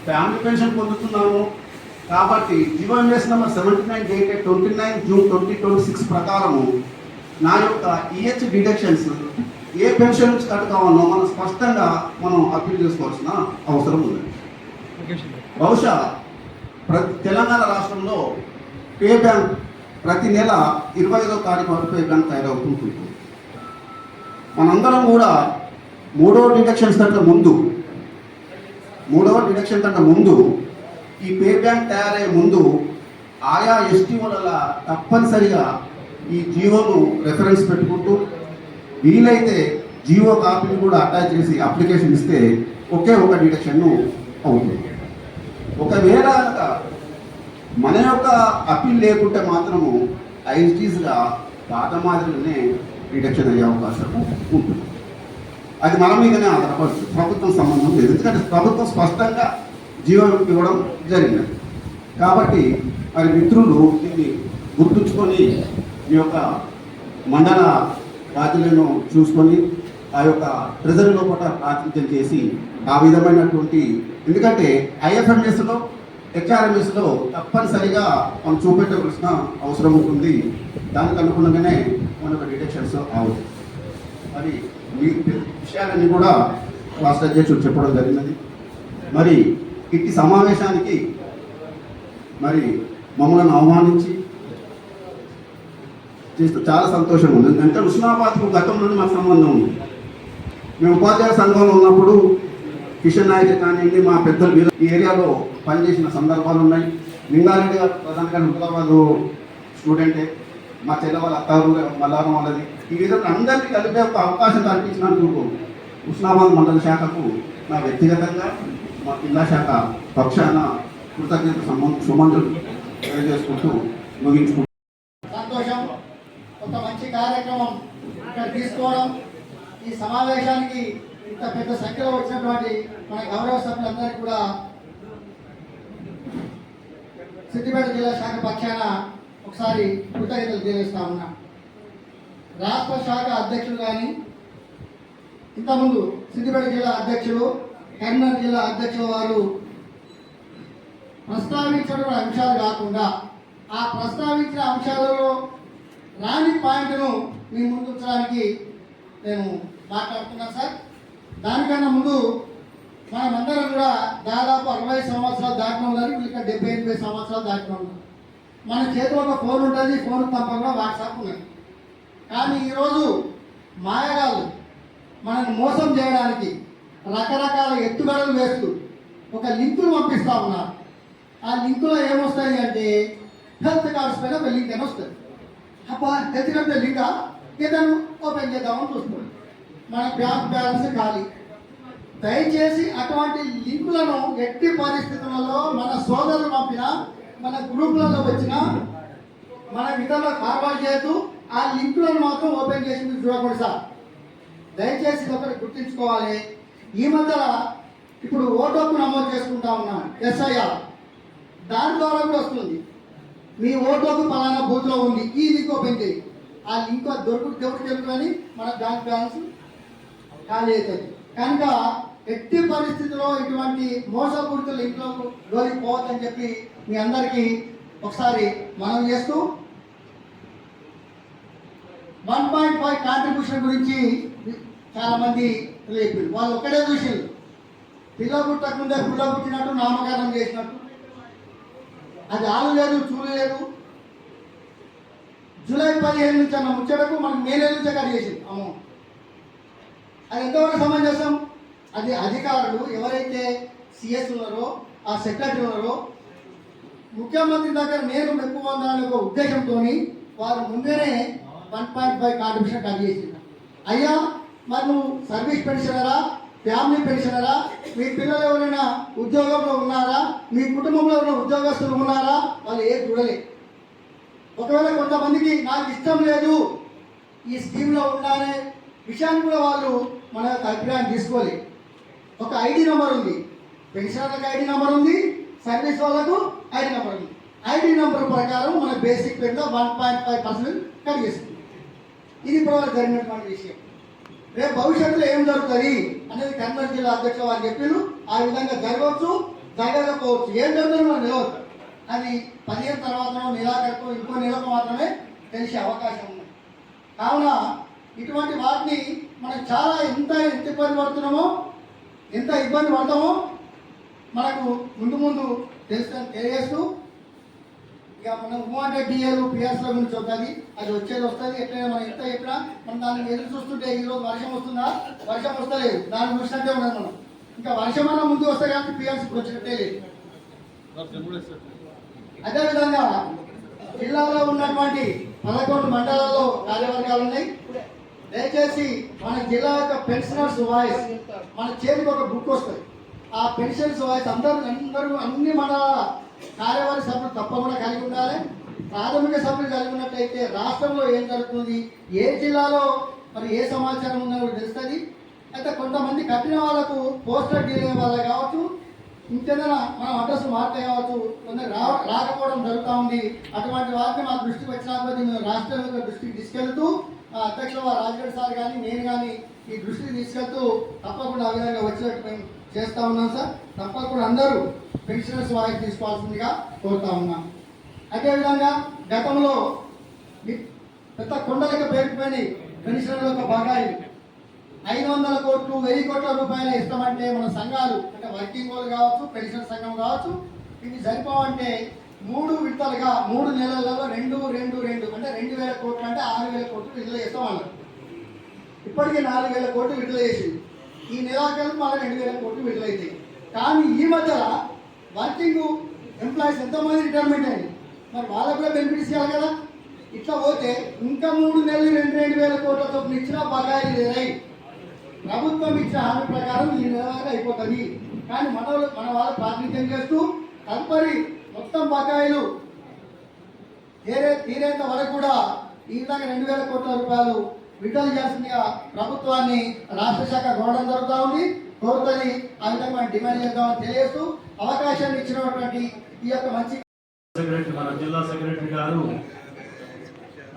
Speaker 8: ఫ్యామిలీ పెన్షన్ పొందుతున్నాను కాబట్టి GOMS నెంబర్ 79 డేటెడ్ 29 జూన్ 2026 ప్రకారము నా యొక్క EH డిడక్షన్స్ ఏ పెన్షన్ నుంచి కట్ కావాలో మనం స్పష్టంగా అప్పీల్ చేసుకోవాల్సిన అవసరం ఉంది. బహుశా తెలంగాణ రాష్ట్రంలో పే బ్యాంక్ ప్రతి నెల 25వ తారీఖు వరకు పే బ్యాంక్ తయారవుతుంటుంది. మనందరం కూడా మూడవ డిడక్షన్ కంటే ముందు ఈ పే బ్యాంక్ తయారయ్యే ముందు ఆయా STOల తప్పనిసరిగా ఈ జీవోను రెఫరెన్స్ పెట్టుకుంటూ వీలైతే జీవో కాపీని కూడా అటాచ్ చేసి అప్లికేషన్ ఇస్తే ఒకే ఒక డిడక్షన్ అవుతుంది. ఒకవేళ కనుక మన యొక్క అప్పీల్ లేకుంటే మాత్రము ఐటీస్గా పాత మాదిరిగానే డిడక్షన్ అయ్యే అవకాశం ఉంటుంది. అది మన మీదనే ఆధారపడుతుంది, ప్రభుత్వం సంబంధం లేదు. ఎందుకంటే ప్రభుత్వం స్పష్టంగా జీవో ఇవ్వడం జరిగినది. కాబట్టి మరి మిత్రులు దీన్ని గుర్తుంచుకొని మీ యొక్క మండల రాజులను చూసుకొని ఆ యొక్క ట్రెజరీ లోపల ప్రాతినిధ్యం చేసి ఆ విధమైనటువంటి, ఎందుకంటే ఐఎఫ్ఎంఎస్లో హెచ్ఆర్ఎంఎస్లో తప్పనిసరిగా మనం చూపెట్టవలసిన అవసరం ఉంటుంది. దానికి అనుగుణంగానే మనకు డిటెక్షన్స్ అవుతాయి. మరి ఈ విషయాలన్నీ కూడా రాష్ట్ర అధ్యక్షుడు చెప్పడం జరిగినది. మరి ఇట్టి సమావేశానికి మరి మమ్మల్ని ఆహ్వానించి చేస్తూ చాలా సంతోషంగా ఉంది. అంటే హుస్నాబాద్కు గతం నుండి మాకు సంబంధం ఉంది. మేము ఉపాధ్యాయ సంఘంలో ఉన్నప్పుడు కిషన్ నాయక్ కానివ్వండి, మా పెద్దలు ఈ ఏరియాలో పనిచేసిన సందర్భాలు ఉన్నాయి. లింగారెడ్డి గారు ప్రధానంగా హుస్నాబాద్ స్టూడెంటే, మా చెల్లె వాళ్ళ అత్తారు మల్లారం వాళ్ళది. ఈ విధంగా అందరికీ కలిపే ఒక అవకాశం కల్పించినందుకు హుస్నాబాద్ మండల శాఖకు నా వ్యక్తిగతంగా, మా జిల్లా శాఖ పక్షాన కృతజ్ఞత సుమంతులు తెలియజేసుకుంటూ ముగించుకుంటూ
Speaker 9: సంతోషం. ఒక మంచి కార్యక్రమం ఇక్కడ తీసుకోవడం, ఈ సమావేశానికి ఇంత పెద్ద సంఖ్యలో వచ్చినటువంటి మన గౌరవ సభ్యులందరికీ కూడా సిద్దిపేట జిల్లా శాఖ పక్షాన ఒకసారి కృతజ్ఞతలు తెలియజేస్తా ఉన్నా. రాష్ట్ర శాఖ అధ్యక్షుడు కానీ, ఇంతకుముందు సిద్దిపేట జిల్లా అధ్యక్షుడు, కరీంనగర్ జిల్లా అధ్యక్షుడు వారు ప్రస్తావించడం అంశాలు కాకుండా ఆ ప్రస్తావించిన అంశాలలో రాని పాయింట్ను మీ ముందు ఉంచడానికి నేను మాట్లాడుతున్నాను సార్. దానికన్నా ముందు మనమందరం కూడా దాదాపు 60 సంవత్సరాలు దాటిన ఉన్నారు, ఇంకా 70-80 సంవత్సరాలు దాటిన ఉన్నారు. మన చేతిలో ఒక ఫోన్ ఉంటుంది, ఫోన్ తప్పకుండా వాట్సాప్ ఉన్నది. కానీ ఈరోజు మాయగాళ్ళు మనల్ని మోసం చేయడానికి రకరకాల ఎత్తుగడలు వేస్తూ ఒక లింకులు పంపిస్తూ ఉన్నారు. ఆ లింకులో ఏమొస్తాయి అంటే హెల్త్ కార్డ్స్ పైన ఒక లింక్ అని వస్తుంది. అబ్బా హెల్త్ కార్డ్ లింకా ఏదైనా ఓపెన్ చేద్దామని చూస్తుంది, మన బ్యాంక్ బ్యాలెన్స్ ఖాళీ. దయచేసి అటువంటి లింకులను ఎట్టి పరిస్థితులలో మన సోదరులు పంపిన, మన గ్రూపులలో వచ్చిన మన విధంగా ఫార్వర్డ్ చేయొద్దు. ఆ లింకులను మాత్రం ఓపెన్ చేసి మీరు చూడకూడదు సార్. దయచేసి ఒకటి గుర్తుంచుకోవాలి. ఈ మధ్య ఇప్పుడు ఓటుకు నమోదు చేసుకుంటా ఉన్నాం, SIR, దాని ద్వారా కూడా వస్తుంది. మీ ఓటుకు పలానా బూత్లో ఉంది, ఈ లింక్ ఓపెన్ చేయి. ఆ లింక్ దేవుడికి తెలుసు కానీ మన బ్యాంక్ బ్యాలెన్స్ ఖాళీ అవుతుంది. కనుక ఎట్టి పరిస్థితుల్లో ఇటువంటి మోసపూరిత లింక్లకు దొరికిపోవద్దని చెప్పి మీ అందరికీ ఒకసారి మనం చేస్తూ 1.5 కాంట్రిబ్యూషన్ గురించి చాలా మంది తెలియదు. వాళ్ళు ఒక్కడే చూసిండు, పిల్ల పుట్టకముందే పుల్ల పుట్టినట్టు నామకరణం చేసినట్టు. అది ఆలు లేదు, చూలు లేదు. జూలై 15 నుంచి అన్న ముచ్చటకు మనకు మే నెల నుంచే కట్ చేసింది అమౌంట్. అది ఎంతవరకు సమంజసం? అది అధికారులు ఎవరైతే CS ఉన్నారో, ఆ సెక్రటరీ ఉన్నారో, ముఖ్యమంత్రి దగ్గర నేను మెప్పు పొందాలనే ఒక ఉద్దేశంతో వారు ముందేనే 1.5 కాంట్రిబ్యూషన్ కట్ చేసింది. అయ్యా మరి నువ్వు సర్వీస్ పెన్షనరా, ఫ్యామిలీ పెన్షనరా, మీ పిల్లలు ఎవరైనా ఉద్యోగంలో ఉన్నారా, మీ కుటుంబంలో ఎవరైనా ఉద్యోగస్తులు ఉన్నారా, వాళ్ళు ఏది చూడలే. ఒకవేళ కొంతమందికి నాకు ఇష్టం లేదు ఈ స్కీమ్లో ఉండాలనే విషయాన్ని కూడా వాళ్ళు మన యొక్క అభిప్రాయం తీసుకోవాలి. ఒక ID నెంబర్ ఉంది, పెన్షనర్లకు ID నెంబర్ ఉంది, సర్వీస్ వాళ్ళకు ID నెంబర్ ఉంది. ID నెంబర్ ప్రకారం మన బేసిక్ పేరులో 1.5% కట్ చేస్తుంది. ఇది ఇప్పుడు జరిగినటువంటి విషయం. రేపు భవిష్యత్తులో ఏం జరుగుతుంది అనేది కరీంనగర్ జిల్లా అధ్యక్షులు వారు చెప్పారు. ఆ విధంగా జరగవచ్చు, జరగకపోవచ్చు. ఏం జరుగుతుందో మనం తెలియదు. అది 15 తర్వాత నెలాఖరుకు ఇంకో నెలకు మాత్రమే తెలిసే అవకాశం ఉంది. కావున ఇటువంటి వాటిని మనం చాలా ఎంత ఇబ్బంది పడుతున్నామో, ఎంత ఇబ్బంది పడతామో మనకు ముందు ముందు తెలియజేస్తూ, ఇక మనం అంటే DAలు PSల గురించి వస్తుంది, అది వచ్చేది వస్తుంది. ఎట్లయినా మనం ఎంత చెప్పినా మనం దాన్ని ఎదురు చూస్తుంటే ఈరోజు వర్షం వస్తుందా, వర్షం వస్తలేదు, దాన్ని చూసినట్టే ఉన్నది. మనం ఇంకా వర్షమన్నా ముందు వస్తే కానీ PLC ఇప్పుడు వచ్చినట్టే లేదు. అదేవిధంగా జిల్లాలో ఉన్నటువంటి 11 మండలాల్లో కార్యవర్గాలు ఉన్నాయి. దయచేసి మన జిల్లా యొక్క పెన్షనర్స్ వాయిస్ మన చేతికి ఒక బుక్ వస్తుంది. ఆ పెన్షన్స్ వాయిస్ అందరూ అన్ని మండలాల కార్యవర్గ సభ్యులు తప్పకుండా కలిగి ఉండాలి. ప్రాథమిక సభ్యులు కలిగి ఉన్నట్లయితే రాష్ట్రంలో ఏం జరుగుతుంది, ఏ జిల్లాలో మరి ఏ సమాచారం ఉందో తెలుస్తుంది. అయితే కొంతమంది కట్టిన వాళ్ళకు పోస్టర్ డీలే వాళ్ళ కావచ్చు, ఇంకేదైనా మనం అడ్రస్ మార్పు కావచ్చు, కొందరు రాకపోవడం జరుగుతూ ఉంది. అటువంటి వాటిని మా దృష్టికి వచ్చిన కొద్దీ మేము రాష్ట్రం యొక్క దృష్టికి తీసుకెళ్తూ అధ్యక్షుల వారు రాజగఢ్ సార్ కానీ నేను కానీ ఈ దృష్టికి తీసుకెళ్తూ తప్పకుండా ఆ విధంగా వచ్చేటట్టు మేము చేస్తూ ఉన్నాం సార్. తప్పకుండా అందరూ పెన్షనర్స్ వారికి తీసుకోవాల్సిందిగా కోరుతా ఉన్నాం. అదేవిధంగా గతంలో పెద్ద కొండలకు పేరుకుపోయిన పెన్షనర్ల యొక్క బకాయిలు 500 కోట్లు 1000 కోట్ల రూపాయలు ఇస్తామంటే మన సంఘాలు అంటే వర్కింగ్ వాళ్ళు కావచ్చు, పెన్షన్ సంఘం కావచ్చు, ఇవి సరిపోవంటే 3 విడతలుగా 3 నెలలలో 2 అంటే 2000 కోట్లు అంటే 6000 కోట్లు విడుదల చేస్తామన్నారు. ఇప్పటికీ 4000 కోట్లు విడుదల చేసింది. ఈ నెలాఖరు మళ్ళీ 2000 కోట్లు విడుదల అవుతాయి. కానీ ఈ మధ్య వర్కింగ్ ఎంప్లాయీస్ ఎంతోమంది రిటైర్మెంట్ అయింది, మరి వాళ్ళకు కూడా బెనిఫిట్స్ ఇవ్వాలి కదా. ఇట్లా పోతే ఇంకా 3 నెలలు 2000 కోట్ల చొప్పున ఇచ్చిన బకాయిలు లేదై ప్రభుత్వం ఇచ్చిన హామీ ప్రకారం ఈ నెలగా అయిపోతుంది. కానీ మన వాళ్ళు ప్రాతినిధ్యం చేస్తూ తదుపరి మొత్తం బకాయిలు తీరేంత వరకు కూడా ఈ విధంగా 2000 కోట్ల రూపాయలు విడుదల చేస్తుందిగా ప్రభుత్వాన్ని రాష్ట్ర శాఖ కోరడం జరుగుతూ ఉంది, కోరుతుంది. ఆ విధంగా మనం డిమాండ్ చేద్దామని తెలియజేస్తూ అవకాశాన్ని ఇచ్చినటువంటి ఈ యొక్క మంచి
Speaker 10: సెక్రటరీ మన జిల్లా సెక్రటరీ గారు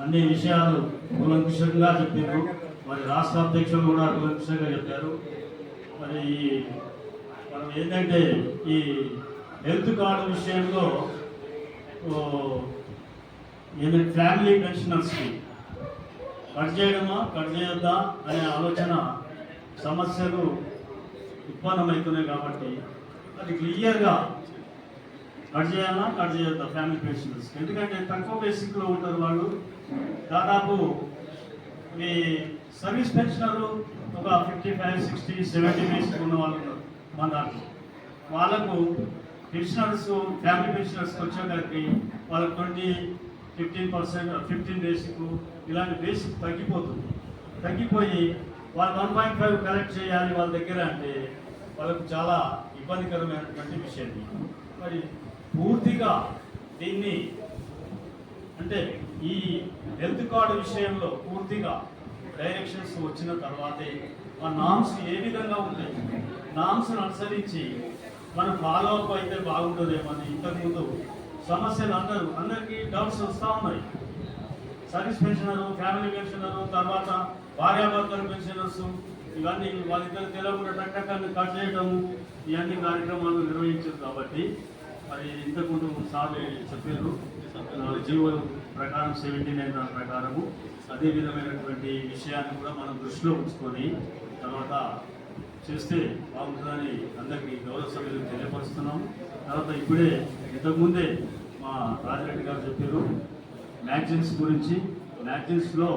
Speaker 10: అన్ని విషయాలు కూలంకుషంగా చెప్పారు. మరి రాష్ట్ర అధ్యక్షులు కూడా కూలంకుషంగా చెప్పారు. మరి మనం ఏంటంటే ఈ హెల్త్ కార్డు విషయంలో ఏంటంటే ఫ్యామిలీ పెన్షనర్స్కి కట్ చేయొద్దా అనే ఆలోచన సమస్యలు ఉత్పన్నమవుతున్నాయి. కాబట్టి అది క్లియర్గా కట్ చేయొద్దా ఫ్యామిలీ పెన్షనర్స్. ఎందుకంటే తక్కువ బేసిక్లో ఉంటారు వాళ్ళు. దాదాపు మీ సర్వీస్ పెన్షనర్ ఒక 55, 60, 70 బేసిక్ ఉన్న వాళ్ళు ఉన్నారు మన దాంట్లో. వాళ్ళకు పెన్షనర్స్ ఫ్యామిలీ పెన్షనర్స్కి వచ్చేసరికి వాళ్ళకి 15% 15 బేసిక్ ఇలాంటి బేసిక్ తగ్గిపోయి వాళ్ళు 1.5 కలెక్ట్ చేయాలి వాళ్ళ దగ్గర అంటే వాళ్ళకు చాలా ఇబ్బందికరమైనటువంటి విషయం. మరి పూర్తిగా దీన్ని అంటే ఈ హెల్త్ కార్డు విషయంలో పూర్తిగా డైరెక్షన్స్ వచ్చిన తర్వాతే ఆ నామ్స్ ఏ విధంగా ఉంటాయి, నామ్స్ను అనుసరించి మనం ఫాలో అప్ అయితే బాగుంటుందేమని ఇంతకుముందు సమస్యలు అందరికీ డౌట్స్ వస్తూ ఉన్నాయి. సర్వీస్ పెన్షనరు, ఫ్యామిలీ పెన్షనరు, తర్వాత భార్యాభర్తల పెన్షనర్స్, ఇవన్నీ వాళ్ళిద్దరు తెలియకుండా టక్కని కట్ చేయడం, ఇవన్నీ కార్యక్రమాలు నిర్వహించారు. కాబట్టి మరి ఇంతకుముందు సార్లు చెప్పారు జీవో ప్రకారం 79 ప్రకారము అదే విధమైనటువంటి విషయాన్ని కూడా మనం దృష్టిలో ఉంచుకొని తర్వాత చేస్తే బాగుంటుందని అందరికీ గౌరవ సభ్యులకు తెలియపరుస్తున్నాము. తర్వాత ఇప్పుడే ఇంతకుముందే మా రాజిరెడ్డి గారు చెప్పారు మ్యాగజైన్స్ గురించి. మ్యాగజైన్స్లో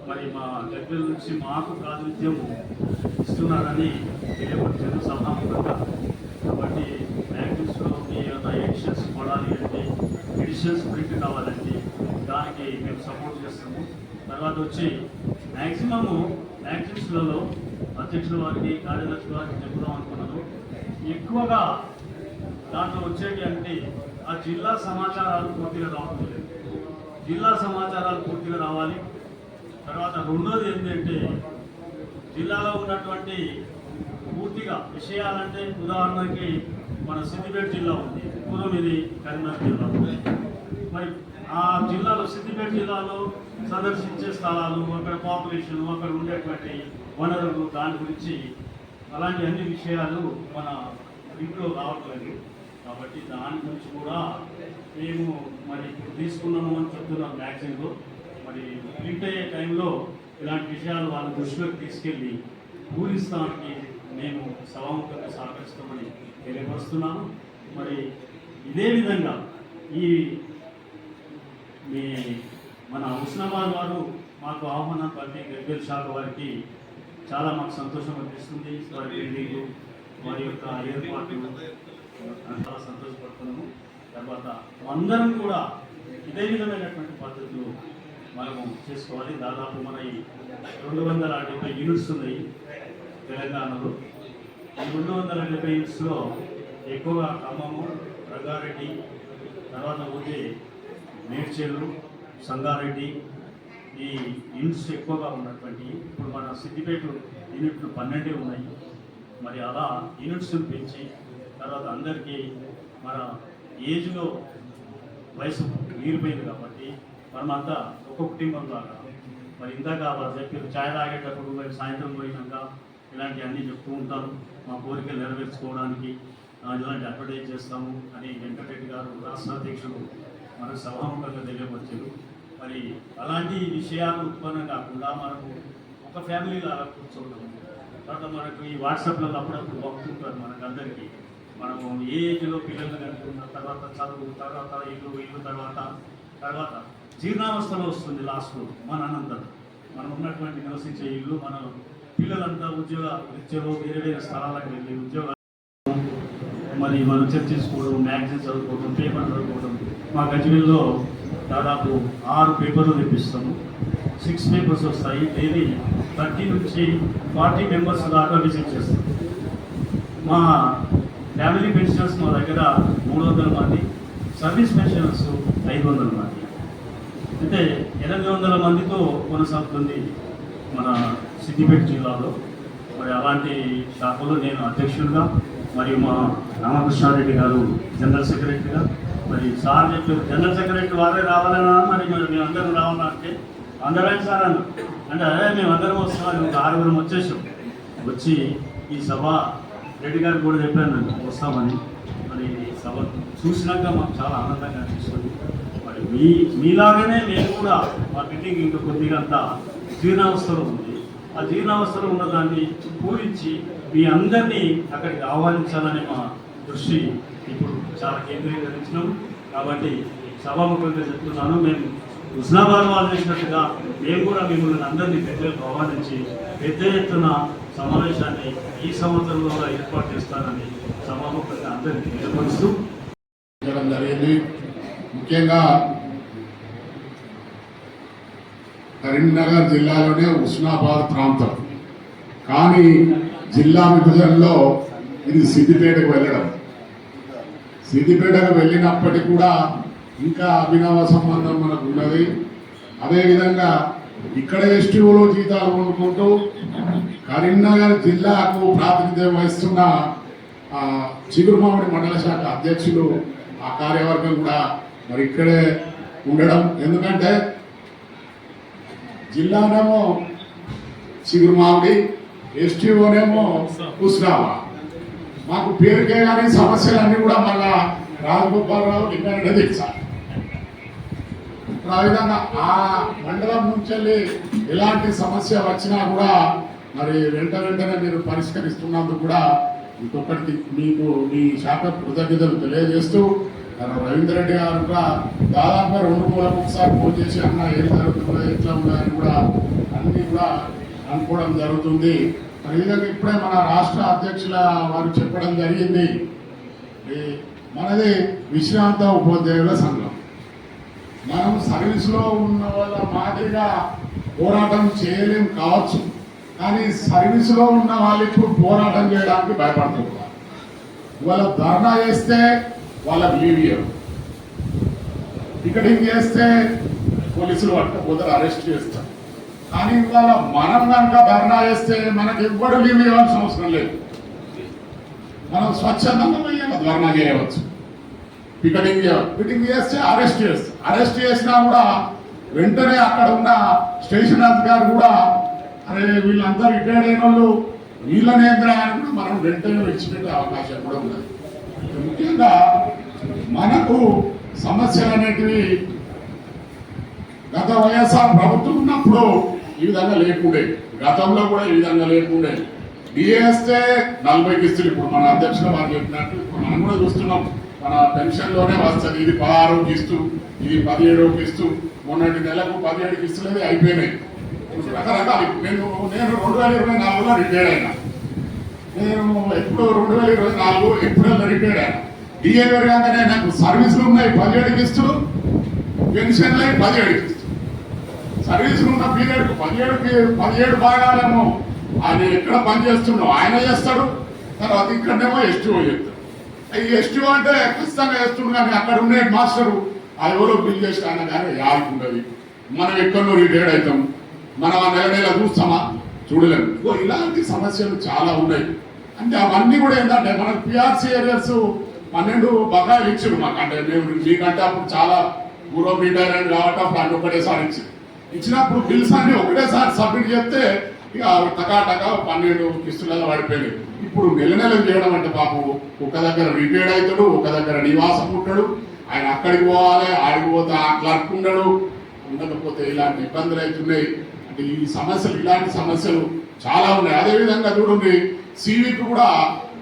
Speaker 10: మరి మా దగ్గర నుంచి మాకు ప్రాతినిధ్యం ఇస్తున్నారని తెలియపరిచారు సభాముఖంగా. కాబట్టి మ్యాగజైన్స్లో మీ ఎడిషన్స్ కొడాలి అంటే ఎడిషన్స్ ప్రింట్ కావాలంటే దానికి మేము సపోర్ట్ చేస్తాము. తర్వాత వచ్చి మ్యాక్సిమము మ్యాగజైన్స్లలో అధ్యక్షుల వారికి కార్యదర్శుల వారికి చెప్పుదాం అనుకున్నాను. ఎక్కువగా దాంట్లో వచ్చేటి అంటే ఆ జిల్లా సమాచారాలు పూర్తిగా రావడం లేదు. జిల్లా సమాచారాలు పూర్తిగా రావాలి. తర్వాత రెండోది ఏంటంటే జిల్లాలో ఉన్నటువంటి పూర్తిగా విషయాలంటే ఉదాహరణకి మన సిద్దిపేట జిల్లా ఉంది, పూర్వం ఇది కరీంనగర్ జిల్లా ఉంది. మరి ఆ జిల్లాలో సిద్దిపేట జిల్లాలో సందర్శించే స్థలాలు, అక్కడ పాపులేషన్, అక్కడ ఉండేటువంటి వనరులు, దాని గురించి అలాంటి అన్ని విషయాలు మన ఇంట్లో రావట్లేదు. కాబట్టి దాని గురించి కూడా మేము మరి తీసుకున్నాము అని చెప్తున్నాం మ్యాగజైన్లో. మరి ప్రింట్ అయ్యే టైంలో ఇలాంటి విషయాలు వాళ్ళ దృష్టిలోకి తీసుకెళ్ళి పూరిస్తానికి మేము సభాముఖంగా సహకరిస్తామని తెలియపరుస్తున్నాము. మరి ఇదే విధంగా ఈ మన హుస్నాబాద్ వారు మాకు ఆహ్వానం పలికి గడ్బెల్ శాఖ వారికి చాలా మాకు సంతోషం అనిపిస్తుంది. వారి యొక్క ఏర్పాట్లు చాలా సంతోషపడుతున్నాము. తర్వాత అందరం కూడా ఇదే విధమైనటువంటి పద్ధతులు మనము చేసుకోవాలి. దాదాపు మన ఈ 270 యూనిట్స్ ఉన్నాయి తెలంగాణలో. ఈ 270 యూనిట్స్లో ఎక్కువగా ఖమ్మము, రంగారెడ్డి, తర్వాత పోతే మేడ్చేలు, సంగారెడ్డి ఈ యూనిట్స్ ఎక్కువగా ఉన్నటువంటి. ఇప్పుడు మన సిద్దిపేట యూనిట్లు 12 ఉన్నాయి. మరి అలా యూనిట్స్ని పెంచి తర్వాత అందరికీ మన ఏజ్లో వయసు మీరిపోయింది కాబట్టి మనమంతా ఒక కుటుంబం లాగా మరి ఇందాక వాళ్ళు చెప్పారు ఛాయ్ తాగేటప్పుడు మరి సాయంత్రం పోయినాక ఇలాంటివన్నీ చెప్తూ ఉంటారు. మా కోరికలు నెరవేర్చుకోవడానికి ఇలాంటి అడ్వర్టైజ్ చేస్తాము అని వెంకటరెడ్డి గారు రాష్ట్ర అధ్యక్షులు మనకు సభాముఖంగా తెలియపరిచారు. మరి అలాంటి విషయాలు ఉత్పన్నం కాకుండా మనకు ఒక ఫ్యామిలీ లాగా కూర్చోవడం, తర్వాత మనకు ఈ వాట్సాప్లలో అప్పుడప్పుడు పంపుతుంటారు మనకు అందరికీ. మనము ఏ ఏజ్లో పిల్లలు కనుక్కున్న తర్వాత చదువు, తర్వాత ఇల్లు తర్వాత జీర్ణావస్థలో వస్తుంది లాస్ట్లో మన అనంతరం. మనం ఉన్నటువంటి నివసించే ఇల్లు, మన పిల్లలంతా ఉద్యోగ రీత్యాలో వేరే వేరే స్థలాలకు వెళ్ళి ఉద్యోగాలు మరి మనం చర్చించుకోవడం, మ్యాగజైన్ చదువుకోవడం, పేపర్ చదువుకోవడం. మా గజ్వేల్లో దాదాపు 6 పేపర్లు తెప్పిస్తాము. 6 పేపర్స్ వస్తాయి. డైలీ 30 నుంచి 40 మెంబర్స్ దాకా విజిట్ చేస్తాం. మా ఫ్యామిలీ పెన్షనర్స్ మా దగ్గర 300 మంది, సర్వీస్ పెన్షనర్స్ 500 మంది, అంటే 800 మందితో కొనసాగుతుంది మన సిద్దిపేట జిల్లాలో. మరి అలాంటి శాఖలో నేను అధ్యక్షుడిగా, మరియు మా రామకృష్ణారెడ్డి గారు జనరల్ సెక్రటరీగా. మరి సార్ చెప్పారు జనరల్ సెక్రటరీ వారే రావాలన్నా, మరి మేమందరం రావాలన్నా అంటే అందరం సార్ అన్న అంటే అదే మేమందరం వస్తున్నాం. ఒక 6 వచ్చేసాం. వచ్చి ఈ సభ రెడ్డి గారికి కూడా చెప్పాను వస్తామని. మరి సభ చూసినాక మాకు చాలా ఆనందంగా అనిపిస్తుంది. మరి మీలాగానే మేము కూడా మా బిల్డింగ్ ఇంకా కొద్దిగా అంతా జీర్ణావస్థలో ఉంది. ఆ జీర్ణావస్థలో ఉన్నదాన్ని పూరించి మీ అందరినీ అక్కడికి ఆహ్వానించాలని మా దృష్టి ఇప్పుడు చాలా కేంద్రీకరించినాం. కాబట్టి సభాముఖంగా చెప్తున్నాను, మేము హుస్నాబాద్ వాళ్ళు చేసినట్టుగా మేము కూడా మిమ్మల్ని అందరినీ పెద్దలకు ఆహ్వానించి పెద్ద ఎత్తున సమావేశాన్ని ఈ సంవత్సరంలో ఏర్పాటు చేస్తానని సభాముఖంగా అందరికీ తెలియపరుస్తూ
Speaker 11: జరిగింది. ముఖ్యంగా కరీంనగర్ జిల్లాలోనే హుస్నాబాద్ ప్రాంతం, కానీ జిల్లా విభజనలో ఇది సిద్దిపేటకు వెళ్ళడం. సిద్దిపేటకు వెళ్ళినప్పటికీ కూడా ఇంకా అభినవ సంబంధం మనకు ఉన్నది. అదేవిధంగా ఇక్కడ ఎస్టీఓలో జీతాలు కొనుక్కుంటూ కరీంనగర్ జిల్లాకు ప్రాతినిధ్యం వహిస్తున్న చిగురుమామిడి మండల శాఖ అధ్యక్షులు, ఆ కార్యవర్గం కూడా మరి ఇక్కడే ఉండడం. ఎందుకంటే జిల్లానేమో చిగురుమామిడి, ఎస్టీఓనేమో హుస్నాబాద్. మాకు పేరుకే కానీ సమస్యలన్నీ కూడా మళ్ళా రాజగోపాలరావు లింగారెడ్డి తెలుసారు. ఆ విధంగా ఆ మండలం నుంచి ఎలాంటి సమస్య వచ్చినా కూడా మరి వెంటనే మీరు పరిష్కరిస్తున్నందుకు కూడా ఇంకొకటి మీకు మీ శాఖ కృతజ్ఞతలు తెలియజేస్తూ, రవీందర్ రెడ్డి గారు కూడా దాదాపుగా 2 మూలకు ఒకసారి ఫోన్ చేసి అన్న ఏం జరుగుతుందో ఎట్లా ఉన్నాయని కూడా అన్నీ కూడా అనుకోవడం జరుగుతుంది. ఈ విధంగా ఇప్పుడే మన రాష్ట్ర అధ్యక్షుల వారు చెప్పడం జరిగింది, మనది విశ్రాంత ఉపాధ్యాయుల సంఘం. మనం సర్వీస్లో ఉన్న వాళ్ళ మాదిరిగా పోరాటం చేయలేం కావచ్చు, కానీ సర్వీస్లో ఉన్న వాళ్ళు ఇప్పుడు పోరాటం చేయడానికి భయపడుతున్నారు. వాళ్ళ ధర్నా చేస్తే వాళ్ళకి లీవ్ ఇవ్వరు, టికెటింగ్ చేస్తే పోలీసులు పట్టకపోతే అరెస్ట్ చేస్తారు. కానీ ఇవాళ మనం కనుక ధర్నా చేస్తే మనకి ఎవ్వరు లీవ్ ఇవ్వాల్సిన అవసరం లేదు. మనం స్వచ్ఛందంగా ధర్నా చేయవచ్చు, టికెటింగ్ చేస్తే అరెస్ట్ చేసినా కూడా వెంటనే అక్కడ ఉన్న స్టేషన్ అధికారి కూడా అరే వీళ్ళంతా రిటైర్డ్ అయిన వాళ్ళు వీళ్ళనే కూడా మనం వెంటనే విడిచిపెట్టే అవకాశం కూడా ఉన్నది. ముఖ్యంగా మనకు సమస్యలు అనేటివి గత వైఎస్ఆర్ ప్రభుత్వం ఉన్నప్పుడు ఈ విధంగా లేకుండే, గతంలో కూడా ఈ విధంగా లేకుండే. డిఏస్తే 40 కిస్తులు, ఇప్పుడు మన అధ్యక్షులు వారు చెప్పినట్టు ఇప్పుడు మనం కూడా చూస్తున్నాం. మన పెన్షన్లోనే వస్తుంది, ఇది 16వ కిస్తు, ఇది 17వ కిస్తు, మొన్నటి నెలకు 17 కిస్తులు అయిపోయినాయి. రకరకాలు. నేను 2024లో రిటైర్డ్ అయినా. నేను ఎప్పుడు 2024 ఏప్రిల్లో రిటైర్డ్ అయినా. డిఏ పెరగానే నాకు సర్వీసులు ఉన్నాయి 17 కిస్తులు, పెన్షన్లు 17 కిస్తులు. సర్వీసులు ఉన్న పీరియడ్కు 17 భాగాలేమో ఆయన ఎక్కడ పని చేస్తున్నావు ఆయన చేస్తాడు, తర్వాత ఇక్కడనేమో ఎస్టీఓ చేస్తాడు. ఈ ఎస్టీఓ అంటే ఖచ్చితంగా చేస్తుండు, కానీ అక్కడ ఉండే మాస్టరు ఆ ఎవరో బిల్ చేసి ఆయన కానీ యాలకు ఉండదు. మనం ఎక్కడో రిటైర్డ్ అవుతాం, మనం ఆ నెల చూస్తామా చూడలేము. ఇలాంటి సమస్యలు చాలా ఉన్నాయి. అంటే అవన్నీ కూడా ఏంటంటే మనకు పిఆర్సీ ఏరియాస్ 12 బకాయిలు ఇచ్చారు మాకు. అంటే మేము మీకంటే అప్పుడు చాలా పూర్వం రిటైర్ అయింది కాబట్టి అప్పుడు అన్ని ఒకటేసారి ఇచ్చింది. ఇచ్చినప్పుడు బిల్స్ అన్ని ఒకటేసారి సబ్మిట్ చేస్తే ఇక టకా 12 కిస్తులలో పడిపోయినాయి. ఇప్పుడు నెల చేయడం అంటే పాపం ఒక దగ్గర రిటైర్డ్ అవుతాడు, ఒక దగ్గర నివాసం ఉంటాడు, ఆయన అక్కడికి పోవాలి, ఆడికి పోతే ఆ క్లర్క్ ఉండడు, ఉండకపోతే ఇలాంటి ఇబ్బందులు అవుతున్నాయి. అంటే ఈ సమస్యలు, ఇలాంటి సమస్యలు చాలా ఉన్నాయి. అదేవిధంగా చూడండి, సివికి కూడా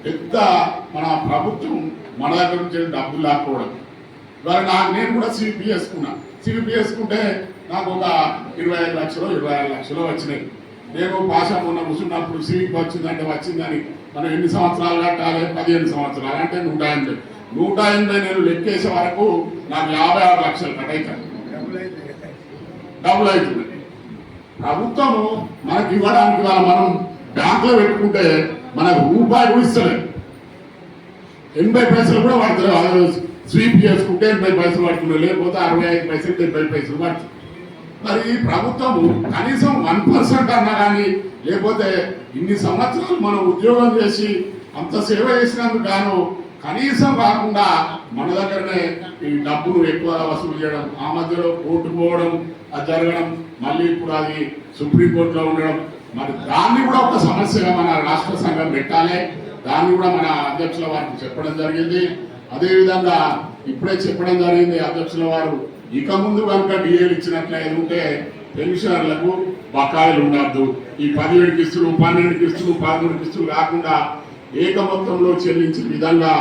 Speaker 11: పెద్ద మన ప్రభుత్వం మన దగ్గర నుంచి డబ్బులు లాక్కోవడం. ఇవాళ నేను కూడా సివిపి వేసుకుంటే నాకు ఒక 25 లక్షలు 26 లక్షలు వచ్చినాయి. నేను పాషా మొన్న కూర్చున్నప్పుడు సివికి వచ్చిందని మనం ఎన్ని సంవత్సరాలు కట్టాలి? 15 సంవత్సరాలు అంటే 180 నేను లెక్కేసే వరకు నాకు 56 లక్షలు కట్ అవుతాయి, డబ్బులు అవుతుంది. ప్రభుత్వము మనకి ఇవ్వడానికి మనం బ్యాంకులో పెట్టుకుంటే మనకు రూపాయి కూడా ఇస్తలేదు, 80 పైసలు కూడా పడతలేదు. స్వీప్ చేసుకుంటే 80 పైసలు పడుతున్నాయి, లేకపోతే 65 పైసలు 70 పైసలు పడుతుంది. మరి ప్రభుత్వము కనీసం 1% అన్నా కానీ, లేకపోతే ఇన్ని సంవత్సరాలు మనం ఉద్యోగం చేసి అంత సేవ చేసినందుకు గాను కనీసం కాకుండా మన దగ్గరనే ఈ డబ్బును ఎక్కువ వసూలు చేయడం, ఆ మధ్యలో కోర్టు పోవడం అది జరగడం, మళ్ళీ ఇప్పుడు అది సుప్రీంకోర్టులో ఉండడం, మరి దాన్ని కూడా ఒక సమస్యగా మన రాష్ట్ర సంఘం పెట్టాలి. దాన్ని కూడా మన అధ్యక్షుల వారికి చెప్పడం జరిగింది. అదేవిధంగా ఇప్పుడే చెప్పడం జరిగింది అధ్యక్షుల వారు, ఇక ముందు కనుక డిఏలు ఇచ్చినట్లయితే ఉంటే పెన్షనర్లకు బకాయిలు ఉండద్దు. ఈ 17 కిస్తులు 12 కిస్తులు 13 కిస్తులు కాకుండా ఏక మొత్తంలో చెల్లించే విధంగా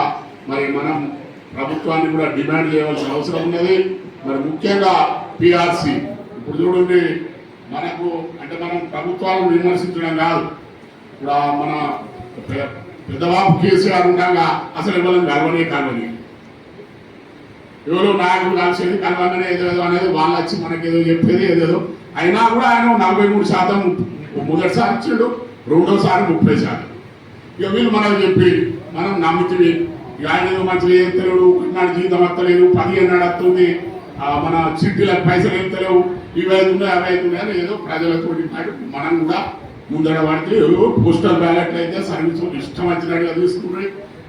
Speaker 11: మరి మనం ప్రభుత్వాన్ని కూడా డిమాండ్ చేయవలసిన అవసరం ఉన్నది. మరి ముఖ్యంగా పిఆర్సి ఇప్పుడు చూడండి, మనకు అంటే మనం ప్రభుత్వాలను విమర్శించడం కాదు, ఇప్పుడు మన పెద్దబాబు కేసీఆర్ ఉండగా అసలు ఎవరు కలవని ఎవరో నాయకులు కలిసేది కలవగానే ఏదో అనేది వాళ్ళు వచ్చి మనకి ఏదో చెప్పేది ఏదేదో. అయినా కూడా ఆయన 43% మొదటిసారి ఇచ్చాడు, రెండోసారి 30%. ఇక వీళ్ళు మనకు చెప్పి మనం నమ్మితివి, ఆయన ఏదో మంచిగా ఏతలేడు, నాడు జీతం వస్తలేదు, 15 నాడు వస్తుంది, మన చిట్టీలకు పైసలు వెళ్తలేవు, ఇవి అవుతున్నాయి అవి అవుతున్నాయి అని ఏదో ప్రజలతో మనం కూడా ముందర పడితే ఏదో పోస్టల్ బ్యాలెట్లు అయితే సర్వీస్ ఇష్టం వచ్చినట్టుగా తీసుకుంటే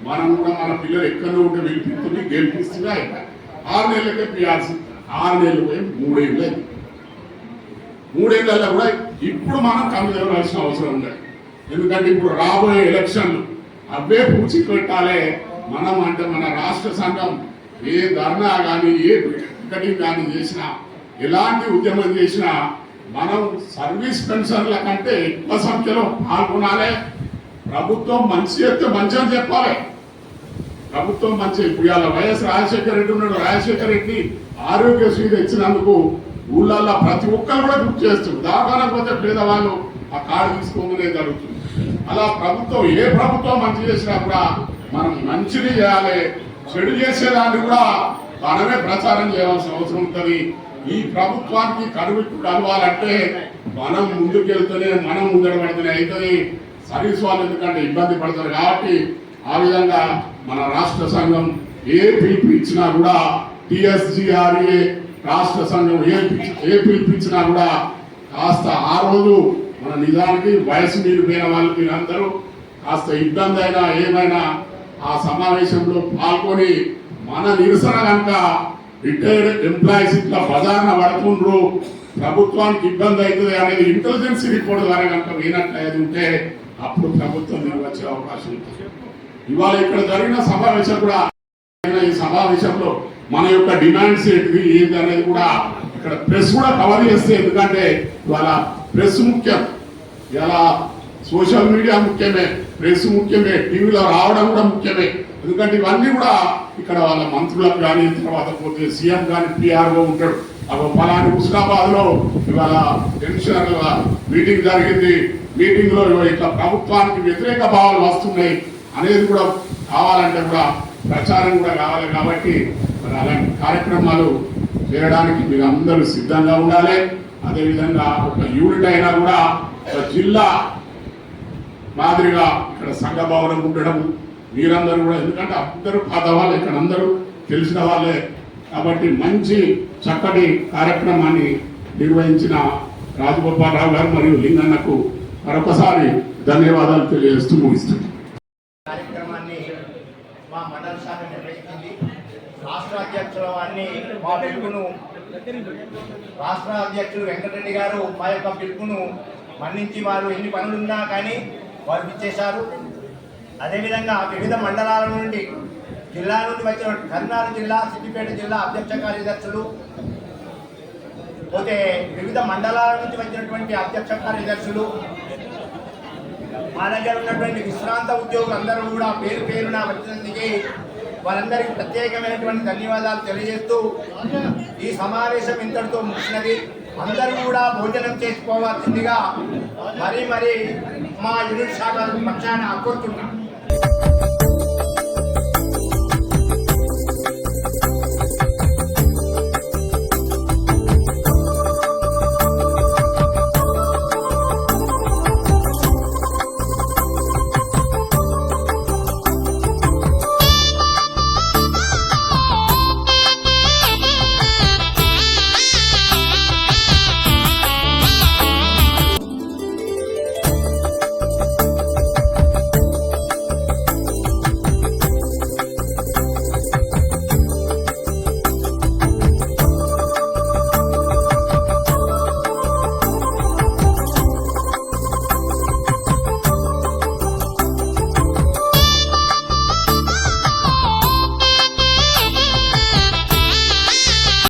Speaker 11: మనం కూడా మన పిల్లలు ఎక్కడో ఉంటే పిలిపిస్తుంది గెలిపిస్తుంది అయిపోయి 6 నెలలకే పిఆర్సీ 6 నెలలు పోయి 3 ఏళ్ళు అయింది. 3 ఏళ్ళల్లో కూడా ఇప్పుడు మనం కనుగొనవలసిన అవసరం ఉంది. ఎందుకంటే ఇప్పుడు రాబోయే ఎలక్షన్లు అవే పూచి పెట్టాలి. మనం అంటే మన రాష్ట్ర సంఘం ఏ ధర్నా కానీ ఏ కటింగ్ కానీ చేసినా, ఎలాంటి ఉద్యమం చేసినా మనం సర్వీస్ పెన్షన్ల కంటే ఎక్కువ సంఖ్యలో పాల్గొనాలి. ప్రభుత్వం మంచి చెప్తే మంచి అని చెప్పాలి. ప్రభుత్వం మంచి, ఇప్పుడు ఇవాళ వైఎస్ రాజశేఖర రెడ్డి ఉన్నాడు, రాజశేఖర రెడ్డి ఆరోగ్యశ్రీ తెచ్చినందుకు ఊళ్ళల్లో ప్రతి ఒక్కరు కూడా గుర్తు చేస్తుంది. దాఖలకు పోతే పేదవాళ్ళు ఆ కార్డు తీసుకోమనే జరుగుతుంది. అలా ప్రభుత్వం ఏ ప్రభుత్వం మంచి చేసినా కూడా మనం మంచిని చేయాలి, చెడు చేసేదాన్ని కూడా మనమే ప్రచారం చేయాల్సిన అవసరం ఉంటుంది. ఈ ప్రభుత్వానికి కడువిట్టు కలవాలంటే మనం ముందుకెళ్తేనే, మనం ముందడబడితేనే అవుతుంది. సర్వీస్ వాళ్ళు ఎందుకంటే ఇబ్బంది పడతారు కాబట్టి ఆ విధంగా మన రాష్ట్ర సంఘం ఏ పిలుపు ఇచ్చినా కూడా, టీఎస్జీఆర్ఏ రాష్ట్ర సంఘం ఏ పిలుపు ఇచ్చినా కూడా కాస్త ఆ రోజు మన నిజానికి వయసు మీరిపోయిన వాళ్ళకి అందరూ కాస్త ఇబ్బంది అయినా ఏమైనా ఆ సమావేశంలో పాల్గొని మన నిరసన కనుక రిటైర్డ్ ఎంప్లాయీస్ ఇట్లా బజార్న పడుతుండ్రు, ప్రభుత్వానికి ఇబ్బంది అవుతుంది అనేది ఇంటెలిజెన్స్ రిపోర్ట్ ద్వారా కనుక వినట్లయితే ఉంటే అప్పుడు ప్రభుత్వం నిర్వహించే అవకాశం ఉంటుంది. ఇవాళ ఇక్కడ జరిగిన సమావేశం కూడా, ఈ సమావేశంలో మన యొక్క డిమాండ్స్ ఏంటి అనేది కూడా ఇక్కడ ప్రెస్ కూడా కవర్ చేస్తే, ఎందుకంటే ఇవాళ ప్రెస్ ముఖ్యం, ఇలా సోషల్ మీడియా ముఖ్యమే, ప్రెస్ ముఖ్యమే, టీవీలో రావడం కూడా ముఖ్యమే. ఎందుకంటే ఇవన్నీ కూడా ఇక్కడ వాళ్ళ మంత్రులకు కానీ, తర్వాత పోతే సీఎం కానీ పిఆర్ఓ ఉంటాడు. ఫలాని హుస్నాబాద్ లో ఇవాళ పెన్షనర్ల మీటింగ్ జరిగింది, మీటింగ్ లో ఇట్లా ప్రభుత్వానికి వ్యతిరేక భావాలు వస్తున్నాయి అనేది కూడా కావాలంటే కూడా ప్రచారం కూడా కావాలి. కాబట్టి మరి అలాంటి కార్యక్రమాలు చేయడానికి మీరు అందరూ సిద్ధంగా ఉండాలి. అదేవిధంగా ఒక యూనిట్ అయినా కూడా జిల్లా మాదిరిగా ఇక్కడ సంఘ భవనం ఉండడం, మీరందరూ కూడా, ఎందుకంటే అందరూ పాత వాళ్ళు ఇక్కడ అందరూ తెలిసిన వాళ్ళే కాబట్టి మంచి చక్కటి కార్యక్రమాన్ని నిర్వహించిన రాజగోపాలరావు గారు మరియు లింగన్నకు మరొకసారి ధన్యవాదాలు తెలియజేస్తూ ముగిస్తుంది.
Speaker 7: కార్యక్రమాన్ని
Speaker 12: మా మండల శాఖ నిర్వహించింది. రాష్ట్ర అధ్యక్షుల వారిని మా పిలుపును రాష్ట్ర అధ్యక్షులు వెంకటరెడ్డి గారు మా యొక్క పిలుపును మన్నించి వారు ఎన్ని పనులున్నా కానీ వారు ఇచ్చేశారు. అదేవిధంగా వివిధ మండలాల నుండి జిల్లా నుండి వచ్చిన కర్నూలు జిల్లా, సిద్దిపేట జిల్లా అధ్యక్ష కార్యదర్శులు, పోతే వివిధ మండలాల నుంచి వచ్చినటువంటి అధ్యక్ష కార్యదర్శులు, మా దగ్గర ఉన్నటువంటి విశ్రాంత ఉద్యోగులు అందరూ కూడా పేరు పేరున వచ్చినందుకే వారందరికీ ప్రత్యేకమైనటువంటి ధన్యవాదాలు తెలియజేస్తూ ఈ సమావేశం ఇంతటితో ముగిసినది. అందరూ కూడా భోజనం చేసుకోవాల్సిందిగా మరీ మా యూనిట్ శాఖ పక్షాన కోరుతున్నాం.